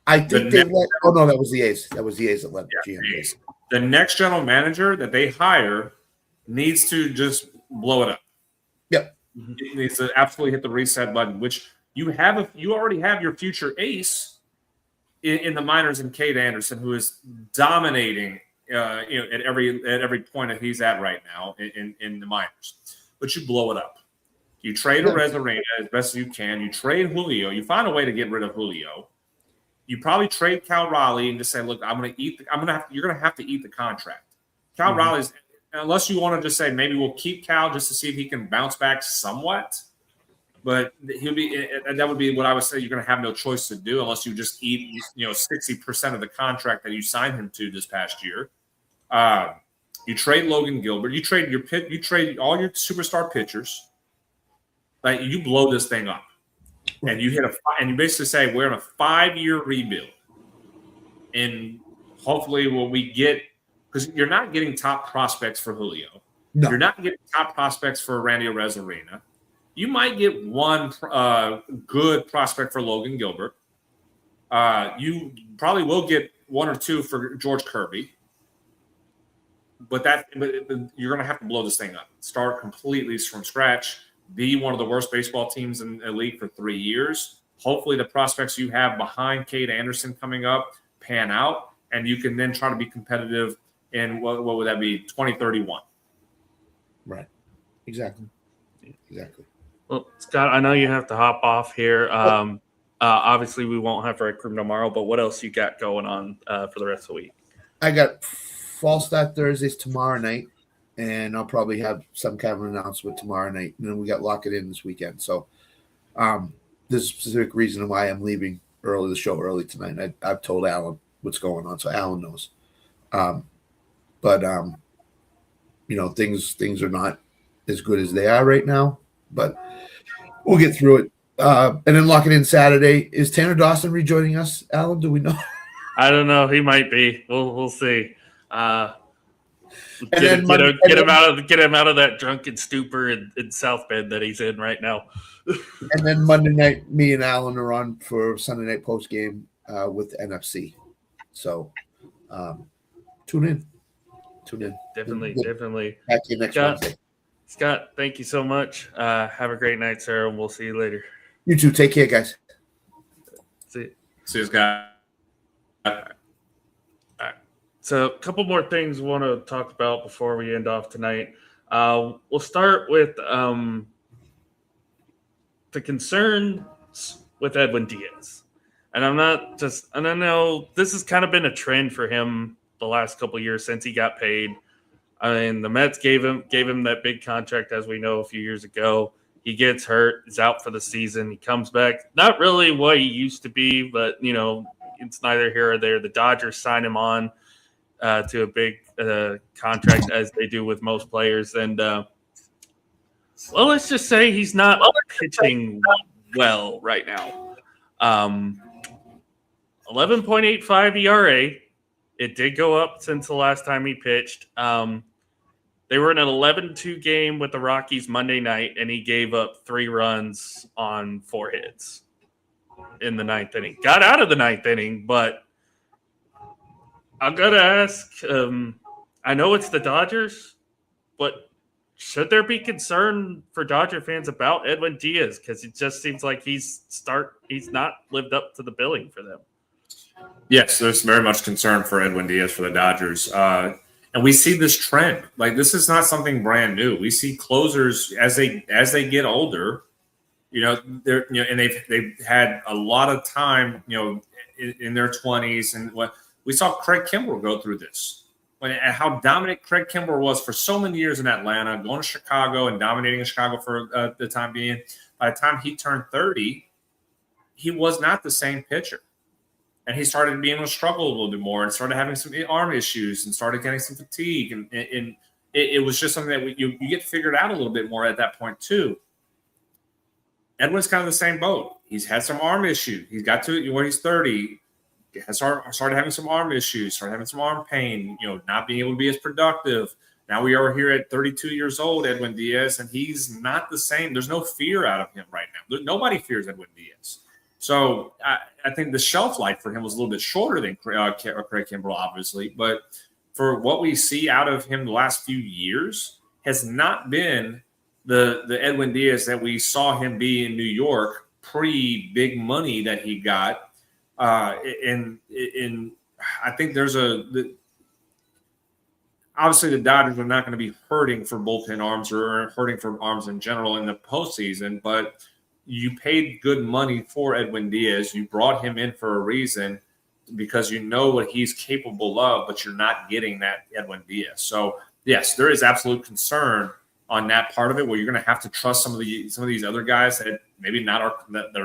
I think they let. Oh no, that was the A's. That was the A's that let the GM. A's. The next general manager that they hire needs to just blow it up. Yep. It needs to absolutely hit the reset button, which you already have your future ace in the minors in Cade Anderson, who is dominating at every point that he's at right now in the minors. But you blow it up. You trade Arozarena as best as you can. You trade Julio. You find a way to get rid of Julio. You probably trade Cal Raleigh and just say, "Look, you're going to have to eat the contract." Cal Raleigh's, unless you want to just say maybe we'll keep Cal just to see if he can bounce back somewhat. But that would be what I would say. You're going to have no choice to do unless you just eat 60% of the contract that you signed him to this past year. You trade Logan Gilbert. You trade all your superstar pitchers. Like, you blow this thing up. And you and you basically say we're in a 5-year rebuild, and hopefully, what we get, because you're not getting top prospects for Julio, you're not getting top prospects for Randy Arozarena. You might get one good prospect for Logan Gilbert. You probably will get 1 or 2 for George Kirby, but you're going to have to blow this thing up, start completely from scratch. Be one of the worst baseball teams in the league for 3 years. Hopefully the prospects you have behind Cade Anderson coming up pan out, and you can then try to be competitive in what would that be, 2031. Right. Exactly. Well, Scott, I know you have to hop off here. Obviously, we won't have Red Crew tomorrow, but what else you got going on for the rest of the week? I got Fall Start Thursdays tomorrow night. And I'll probably have some kind of an announcement tomorrow night. And then we got Lock It In this weekend. So there's a specific reason why I'm leaving the show early tonight. I've told Alan what's going on, so Alan knows. But things are not as good as they are right now. But We'll get through it. And then lock it in Saturday. Is Tanner Dawson rejoining us, Alan? Do we know? I don't know. He might be. We'll see. And Get then him out of that drunken stupor in South Bend that he's in right now. And then Monday night, me and Alan are on for Sunday night post game with NFC. So tune in. Definitely. Back to you next Wednesday. Scott, thank you so much. Have a great night, sir, and we'll see you later. You too. Take care, guys. See you, Scott. All right. So a couple more things we want to talk about before we end off tonight. We'll start with the concerns with Edwin Diaz. And I know this has kind of been a trend for him the last couple of years since he got paid. I mean, the Mets gave him that big contract, as we know, a few years ago. He gets hurt, is out for the season. He comes back, not really what he used to be, but, it's neither here or there. The Dodgers sign him on to a big contract, as they do with most players. And, let's just say he's not pitching well right now. 11.85 ERA. It did go up since the last time he pitched. They were in an 11-2 game with the Rockies Monday night, and he gave up 3 runs on 4 hits in the 9th inning. Got out of the 9th inning, but I've got to ask, I know it's the Dodgers, but should there be concern for Dodger fans about Edwin Diaz? Because it just seems like he's not lived up to the billing for them. Yes, there's very much concern for Edwin Diaz for the Dodgers. And we see this trend. Like, this is not something brand new. We see closers as they get older, and they've had a lot of time, in their 20s. And what we saw Craig Kimbrell go through this. And how dominant Craig Kimbrell was for so many years in Atlanta, going to Chicago and dominating in Chicago for the time being. By the time he turned 30, he was not the same pitcher. And he started being able to struggle a little bit more and started having some arm issues and started getting some fatigue. And it was just something that you get figured out a little bit more at that point, too. Edwin's kind of the same boat. He's had some arm issues. He's got to where he's 30. He has started having some arm issues, started having some arm pain, not being able to be as productive. Now we are here at 32 years old, Edwin Diaz, and he's not the same. There's no fear out of him right now. Nobody fears Edwin Diaz. So I think the shelf life for him was a little bit shorter than Craig Kimbrell, obviously. But for what we see out of him the last few years has not been the Edwin Diaz that we saw him be in New York pre-big money that he got. And I think obviously the Dodgers are not going to be hurting for bullpen arms or hurting for arms in general in the postseason, but you paid good money for Edwin Diaz. You brought him in for a reason because you know what he's capable of, but you're not getting that Edwin Diaz. So yes, there is absolute concern on that part of it where you're going to have to trust some of these other guys that maybe that are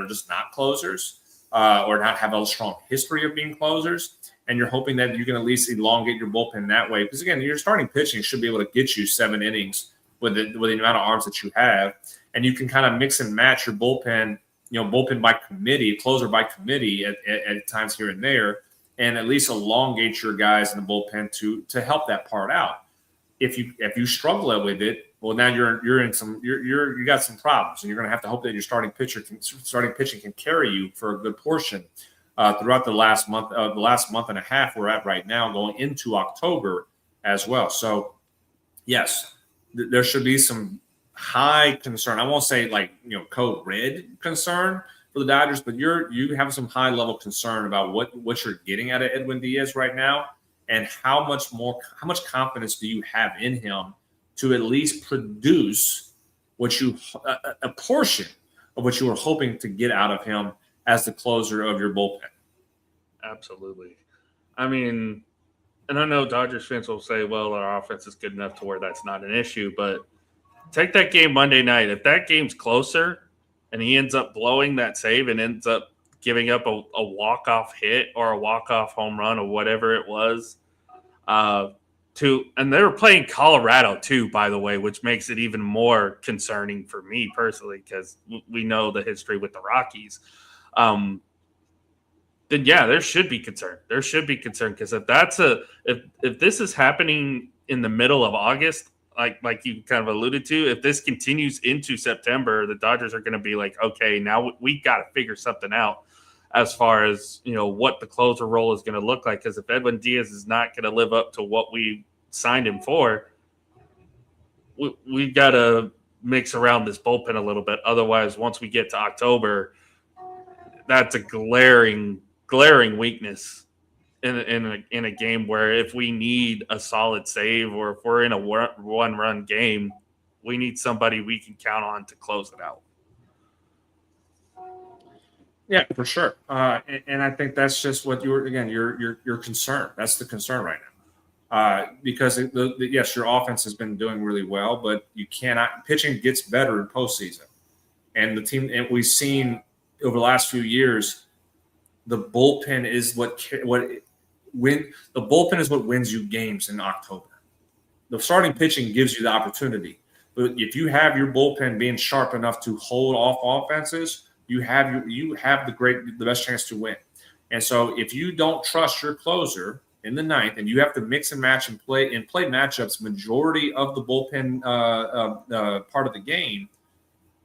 just not closers or not have a strong history of being closers. And you're hoping that you can at least elongate your bullpen that way. Because again, your starting pitching should be able to get you 7 innings with the amount of arms that you have. And you can kind of mix and match your bullpen, bullpen by committee, closer by committee at times here and there, and at least elongate your guys in the bullpen to help that part out. If you struggle with it, well, now you got some problems, and you're going to have to hope that your starting pitching can carry you for a good portion throughout the last month and a half we're at right now, going into October as well. So, yes, there should be some high concern. I won't say code red concern for the Dodgers, but you have some high level concern about what you're getting out of Edwin Diaz right now, and how much confidence do you have in him to at least produce a portion of what you were hoping to get out of him as the closer of your bullpen. Absolutely. I mean, and I know Dodgers fans will say, well, our offense is good enough to where that's not an issue, but take that game Monday night. If that game's closer and he ends up blowing that save and ends up giving up a walk-off hit or a walk-off home run or whatever it was, and they were playing Colorado too, by the way, which makes it even more concerning for me personally because we know the history with the Rockies. Then yeah, there should be concern. There should be concern because if this is happening in the middle of August, like you kind of alluded to, if this continues into September, the Dodgers are going to be like, okay, now we got to figure something out as far as what the closer role is going to look like. Because if Edwin Diaz is not going to live up to what we signed him for, we got to mix around this bullpen a little bit. Otherwise, once we get to October, that's a glaring weakness in a game where if we need a solid save or if we're in a one-run game, we need somebody we can count on to close it out. Yeah, for sure. And I think that's just what your concern. That's the concern right now. Because yes, your offense has been doing really well, but you cannot. Pitching gets better in postseason, and the team. And we've seen over the last few years, the bullpen is what wins you games in October. The starting pitching gives you the opportunity, but if you have your bullpen being sharp enough to hold off offenses, you have the best chance to win. And so if you don't trust your closer in the ninth, and you have to mix and match and play matchups majority of the bullpen part of the game,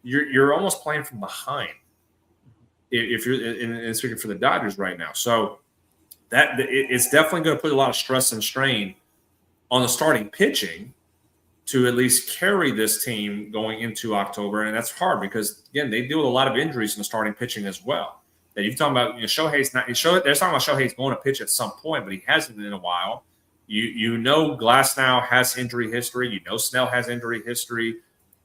you're almost playing from behind. If you're speaking for the Dodgers right now, so that it's definitely going to put a lot of stress and strain on the starting pitching to at least carry this team going into October, and that's hard because again they deal with a lot of injuries in the starting pitching as well. That you're talking about, Shohei's not. They're talking about Shohei's going to pitch at some point, but he hasn't in a while. Glasnow has injury history. Snell has injury history.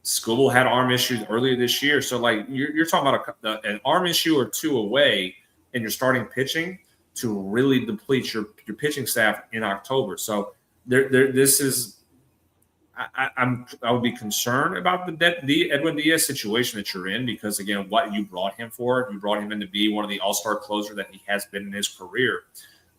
Skubal had arm issues earlier this year. So, like, you're talking about an arm issue or two away in your starting pitching to really deplete your pitching staff in October. So, this is I would be concerned about the Edwin Diaz situation that you're in because, again, what you brought him for, you brought him in to be one of the all-star closer that he has been in his career.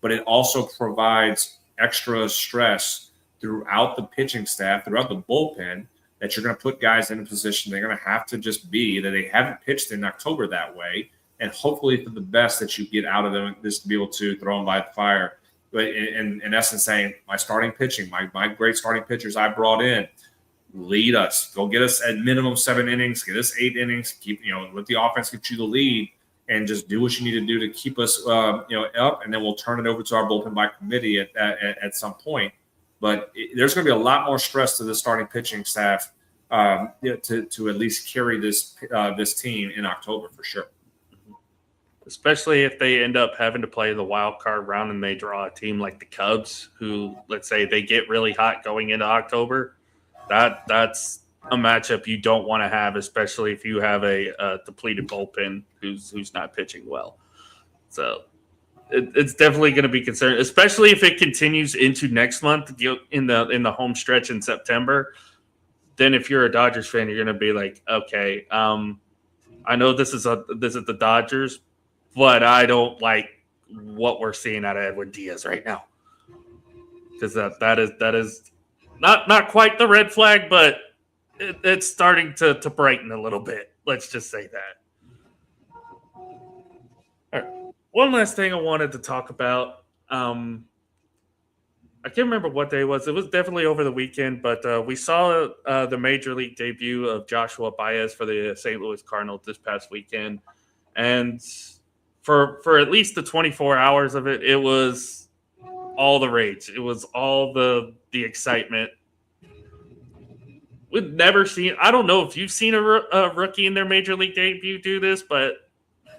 But it also provides extra stress throughout the pitching staff, throughout the bullpen, that you're going to put guys in a position they're going to have to just be that they haven't pitched in October that way, and hopefully for the best that you get out of them is to be able to throw them by the fire. But in essence, saying my starting pitching, my great starting pitchers I brought in, lead us, go get us at minimum 7 innings, get us 8 innings, keep let the offense get you the lead, and just do what you need to do to keep us up, and then we'll turn it over to our bullpen by committee at some point. But there's going to be a lot more stress to the starting pitching staff to at least carry this team in October for sure. Especially if they end up having to play the wild card round and they draw a team like the Cubs, who, let's say, they get really hot going into October. That's a matchup you don't want to have, especially if you have a depleted bullpen who's not pitching well. So it's definitely going to be concerned, especially if it continues into next month in the home stretch in September. Then if you're a Dodgers fan, you're going to be like, okay, I know this is the Dodgers, but I don't like what we're seeing out of Edwin Diaz right now, because that is not quite the red flag, but it's starting to brighten a little bit. Let's just say that. All right. One last thing I wanted to talk about. I can't remember what day it was. It was definitely over the weekend, but we saw the major league debut of Joshua Baez for the St. Louis Cardinals this past weekend, and for at least the 24 hours of it, it was all the rage. It was all the excitement. We've never seen – I don't know if you've seen a rookie in their major league debut do this, but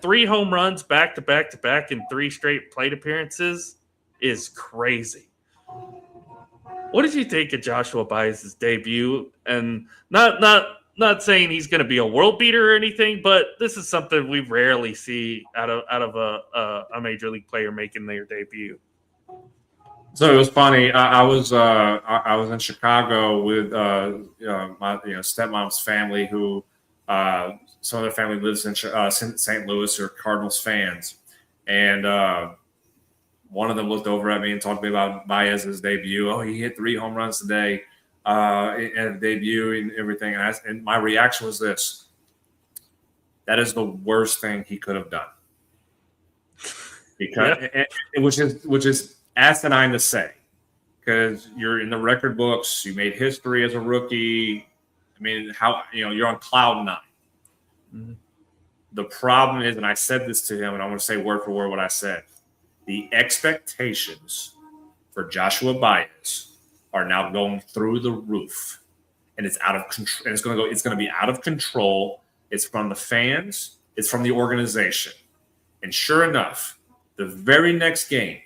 3 home runs back to back to back in 3 straight plate appearances is crazy. What did you think of Joshua Baez's debut? And not saying he's going to be a world beater or anything, but this is something we rarely see out of a major league player making their debut. So it was funny. I was in Chicago with my stepmom's family, who some of their family lives in St. Louis, or Cardinals fans, and one of them looked over at me and talked to me about Baez's debut. Oh, he hit 3 home runs today at debut and everything. And my reaction was this: that is the worst thing he could have done. Because which is asinine to say, because you're in the record books, you made history as a rookie. I mean, you're on cloud 9. Mm-hmm. The problem is, and I said this to him, and I want to say word for word what I said. The expectations for Joshua Baez are now going through the roof, and it's out of control. And it's going to be out of control. It's from the fans. It's from the organization. And sure enough, the very next game,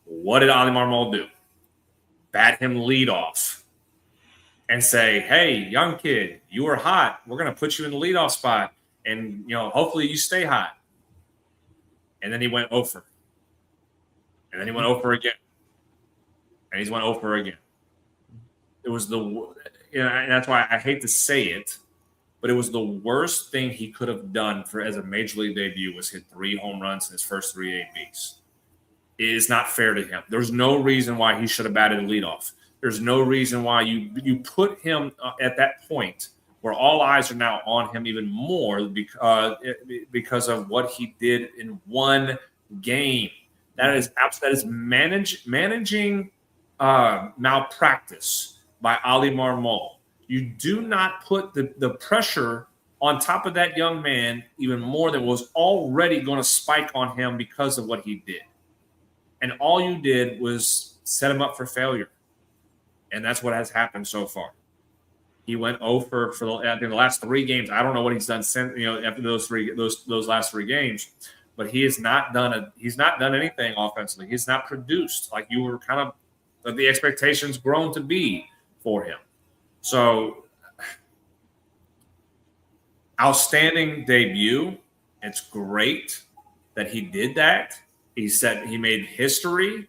what did Ali Marmol do? Bat him lead off and say, "Hey, young kid, you were hot. We're going to put you in the leadoff spot. And, hopefully you stay hot." And then he went over. And then he went over again. And he's went over again. It was and that's why I hate to say it, but it was the worst thing he could have done as a major league debut was hit 3 home runs in his first 3 ABs. It is not fair to him. There's no reason why he should have batted leadoff. There's no reason why you put him at that point where all eyes are now on him even more because of what he did in one game. That is managing malpractice by Ali Marmol. You do not put the pressure on top of that young man even more than was already going to spike on him because of what he did. And all you did was set him up for failure. And that's what has happened so far. He went over in the last 3 games. I don't know what he's done since after those last 3 games, but he has not done anything offensively. He's not produced like you were kind of the expectations grown to be for him. So outstanding debut. It's great that he did that. He said he made history.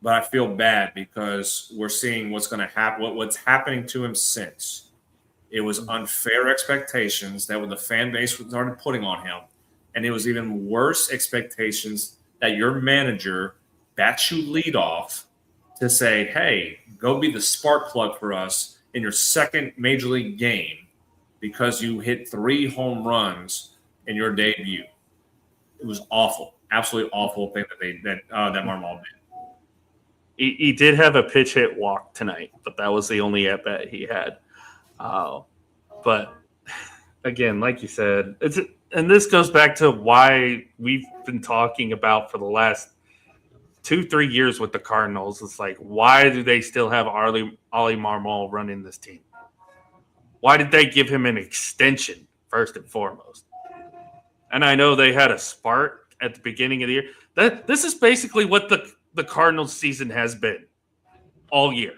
But I feel bad because we're seeing what's going to happen, what's happening to him since. It was unfair expectations that the fan base started putting on him. And it was even worse expectations that your manager bats you lead off to say, "Hey, go be the spark plug for us in your second major league game because you hit 3 home runs in your debut." It was awful, absolutely awful thing that Marmol did. He did have a pitch hit walk tonight, but that was the only at bat he had. But again, like you said, and this goes back to why we've been talking about for the last 2-3 years with the Cardinals. It's like, why do they still have Ali Marmol running this team? Why did they give him an extension first and foremost? And I know they had a spark at the beginning of the year. This is basically what the Cardinals season has been all year.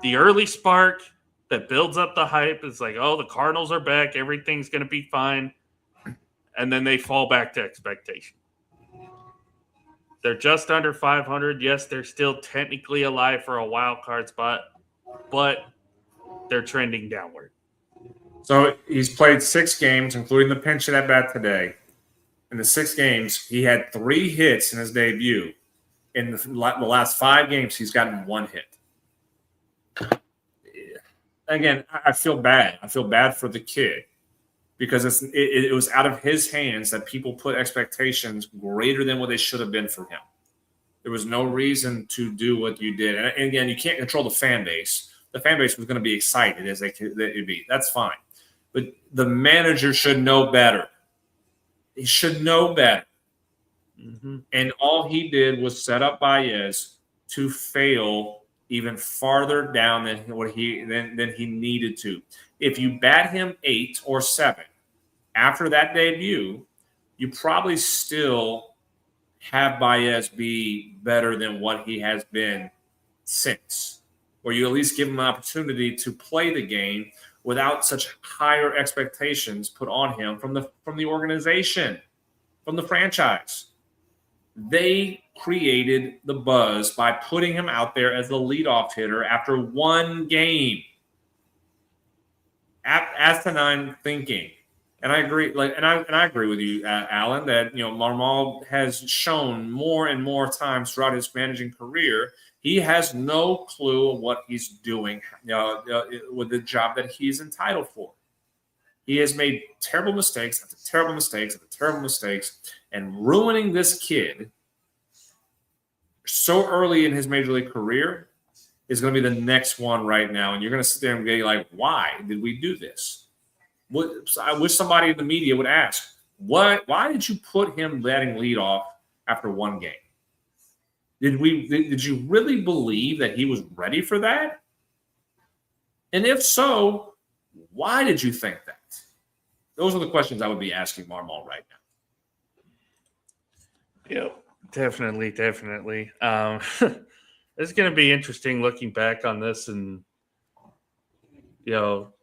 The early spark that builds up the hype is like, oh, the Cardinals are back. Everything's going to be fine. And then they fall back to expectation. They're just under 500. Yes, they're still technically alive for a wild card spot, but they're trending downward. So he's played 6 games, including the pinch at bat today. In the 6 games, he had 3 hits in his debut. In the last 5 games, he's gotten 1 hit. Again, I feel bad. I feel bad for the kid because it was out of his hands that people put expectations greater than what they should have been for him. There was no reason to do what you did. And again, you can't control the fan base. The fan base was going to be excited as they could be. That's fine. But the manager should know better. He should know better. Mm-hmm. And all he did was set up Baez to fail even farther down than he needed to. If you bat him 8 or 7 after that debut, you probably still have Baez be better than what he has been since, or you at least give him an opportunity to play the game without such higher expectations put on him from the organization, from the franchise. They created the buzz by putting him out there as the leadoff hitter after 1 game. Asinine thinking. And I agree, I agree with you, Alan, that Marmal has shown more and more times throughout his managing career he has no clue what he's doing with the job that he's entitled for. He has made terrible mistakes after terrible mistakes after terrible mistakes, and ruining this kid so early in his major league career is going to be the next one right now. And you're going to sit there and be like, why did we do this? I wish somebody in the media would ask, why did you put him batting leadoff after one game? Did you really believe that he was ready for that? And if so, why did you think that? Those are the questions I would be asking Marmal right now. Yep, definitely. It's going to be interesting looking back on this and,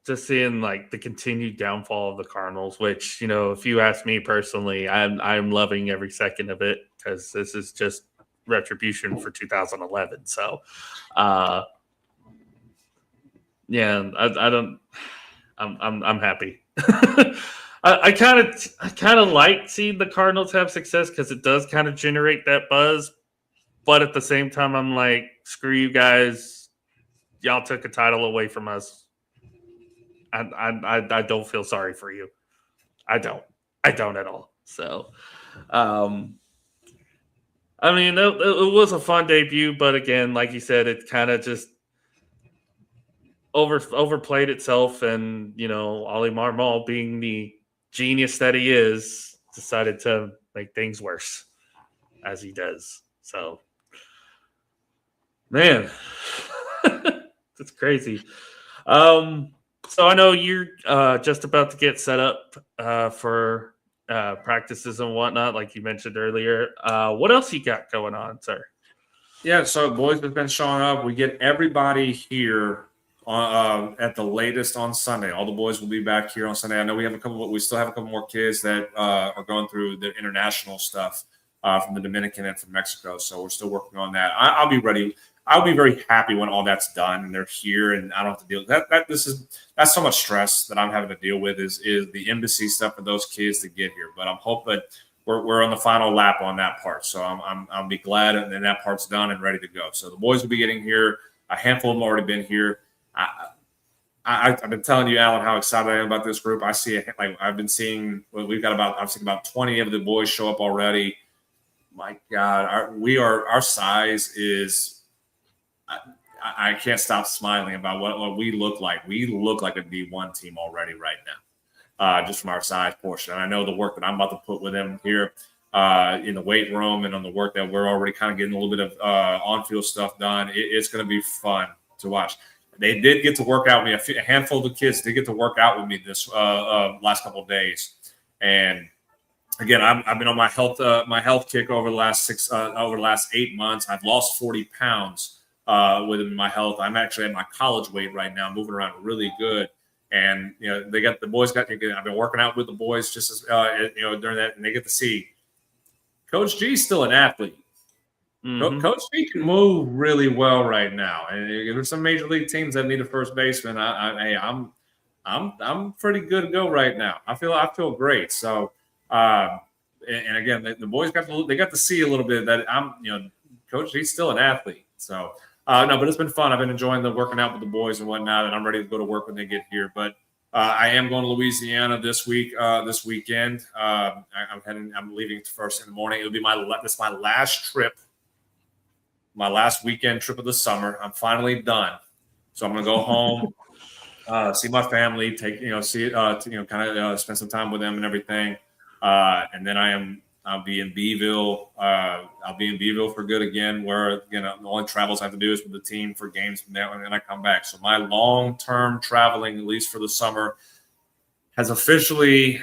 just seeing like the continued downfall of the Cardinals, which, if you ask me personally, I'm loving every second of it because this is just retribution for 2011. So, I'm happy. I kind of like seeing the Cardinals have success because it does kind of generate that buzz. But at the same time, I'm like, screw you guys. Y'all took a title away from us. I don't feel sorry for you. I don't at all. So, it was a fun debut, but again, like you said, it kind of just overplayed itself, and Ollie Marmol, being the genius that he is, decided to make things worse, as he does. So, man, that's crazy. So I know you're just about to get set up for practices and whatnot, like you mentioned earlier. What else you got going on, sir? Yeah, so boys have been showing up. We get everybody here at the latest on Sunday. All the boys will be back here on Sunday. I know we still have a couple more kids that are going through the international stuff from the Dominican and from Mexico. So we're still working on that. I'll be ready. I'll be very happy when all that's done and they're here and I don't have to deal with that. That's so much stress that I'm having to deal with is the embassy stuff for those kids to get here. But I'm hoping we're on the final lap on that part. So I'll be glad and that part's done and ready to go. So the boys will be getting here. A handful of them already been here. I've been telling you, Alan, how excited I am about this group. I've been seeing about 20 of the boys show up already. My God, our size is. I can't stop smiling about what we look like. We look like a D1 team already right now, just from our size portion. And I know the work that I'm about to put with them here in the weight room and on the work that we're already kind of getting a little bit of on-field stuff done. It's going to be fun to watch. They did get to work out with me. A handful of the kids did get to work out with me this last couple of days. And again, I've been on my health kick over the last 8 months. I've lost 40 pounds. Within my health. I'm actually at my college weight right now, moving around really good. And, I've been working out with the boys just as, during that, and they get to see Coach G's still an athlete. Mm-hmm. Coach G can move really well right now. And there's some major league teams that need a first baseman. I'm pretty good to go right now. I feel great. So, and again, the boys got to see a little bit that Coach G's still an athlete. So, no, but it's been fun. I've been enjoying the working out with the boys and whatnot, and I'm ready to go to work when they get here. But I am going to Louisiana this weekend. I'm leaving first in the morning. It'll be my last trip, my last weekend trip of the summer. I'm finally done, so I'm going to go home, see my family, spend some time with them and everything, and then I'll be in Beeville. I'll be in Beeville for good again, where the only travels I have to do is with the team for games from there, and then I come back. So my long-term traveling, at least for the summer, has officially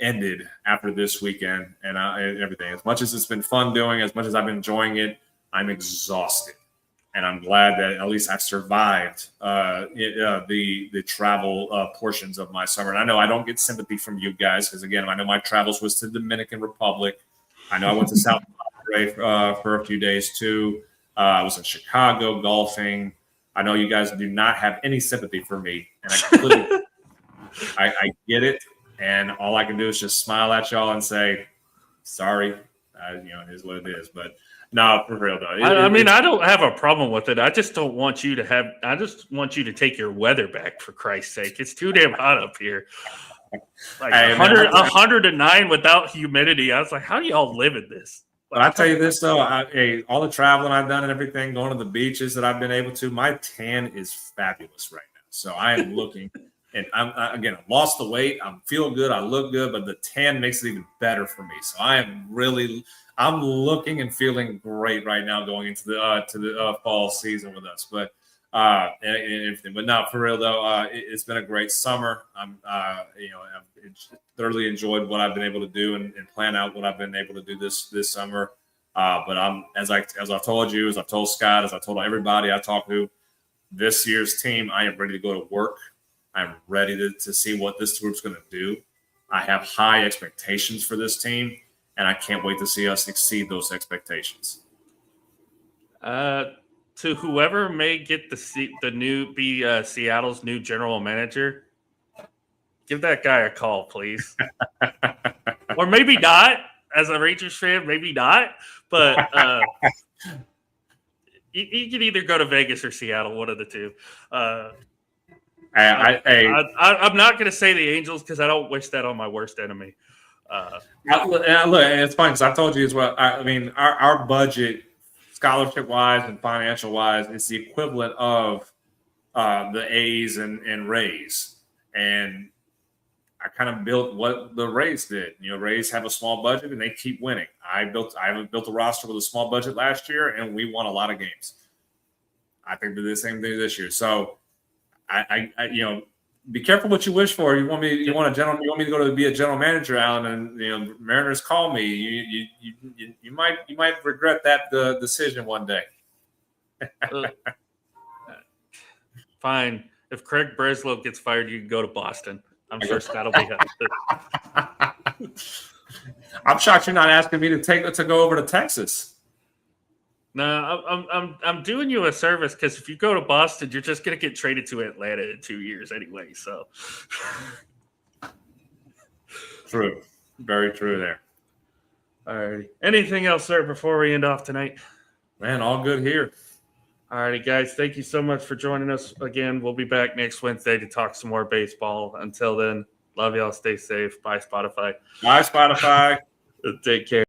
ended after this weekend and everything. As much as it's been fun doing, as much as I've been enjoying it, I'm exhausted. And I'm glad that at least I've survived the travel portions of my summer. And I know I don't get sympathy from you guys because, again, I know my travels was to the Dominican Republic. I know I went to South Padre for a few days too. I was in Chicago golfing. I know you guys do not have any sympathy for me, and I get it. And all I can do is just smile at y'all and say, sorry, it is what it is. But no, for real though. I mean, I don't have a problem with it. I just don't want you to have. I just want you to take your weather back, for Christ's sake. It's too damn hot up here. Like Hey, 109 without humidity. I was like, how do y'all live in this? But I tell you this though, all the traveling I've done and everything, going to the beaches that I've been able to, my tan is fabulous right now. So I am looking, and I lost the weight. I'm feeling good. I look good, but the tan makes it even better for me. So I'm looking and feeling great right now going into the fall season with us. But but no, for real though, it's been a great summer. I've thoroughly enjoyed what I've been able to do and plan out what I've been able to do this summer. But as I've told you, as I've told Scott, as I told everybody I talked to, this year's team, I am ready to go to work. I'm ready to see what this group's going to do. I have high expectations for this team, and I can't wait to see us exceed those expectations. To whoever may get Seattle's new general manager, give that guy a call, please. Or maybe not. As a Rangers fan, maybe not. But he can either go to Vegas or Seattle, one of the two. I'm not going to say the Angels because I don't wish that on my worst enemy. Look, and it's funny because I told you as well. I mean, our budget, scholarship-wise and financial-wise, is the equivalent of the A's and Rays. And I kind of built what the Rays did. Rays have a small budget and they keep winning. I built a roster with a small budget last year, and we won a lot of games. I think we did the same thing this year. So I be careful what you wish for. You want me to go to be a general manager, Alan, and Mariners call me. You might regret that decision one day. Fine. If Craig Breslow gets fired, you can go to Boston. I'm sure Scott will be happy. I'm shocked you're not asking me to go over to Texas. No, I'm doing you a service because if you go to Boston, you're just going to get traded to Atlanta in 2 years anyway. So, true, very true there. All right. Anything else, sir, before we end off tonight? Man, all good here. All righty, guys. Thank you so much for joining us again. We'll be back next Wednesday to talk some more baseball. Until then, love y'all. Stay safe. Bye, Spotify. Bye, Spotify. Take care.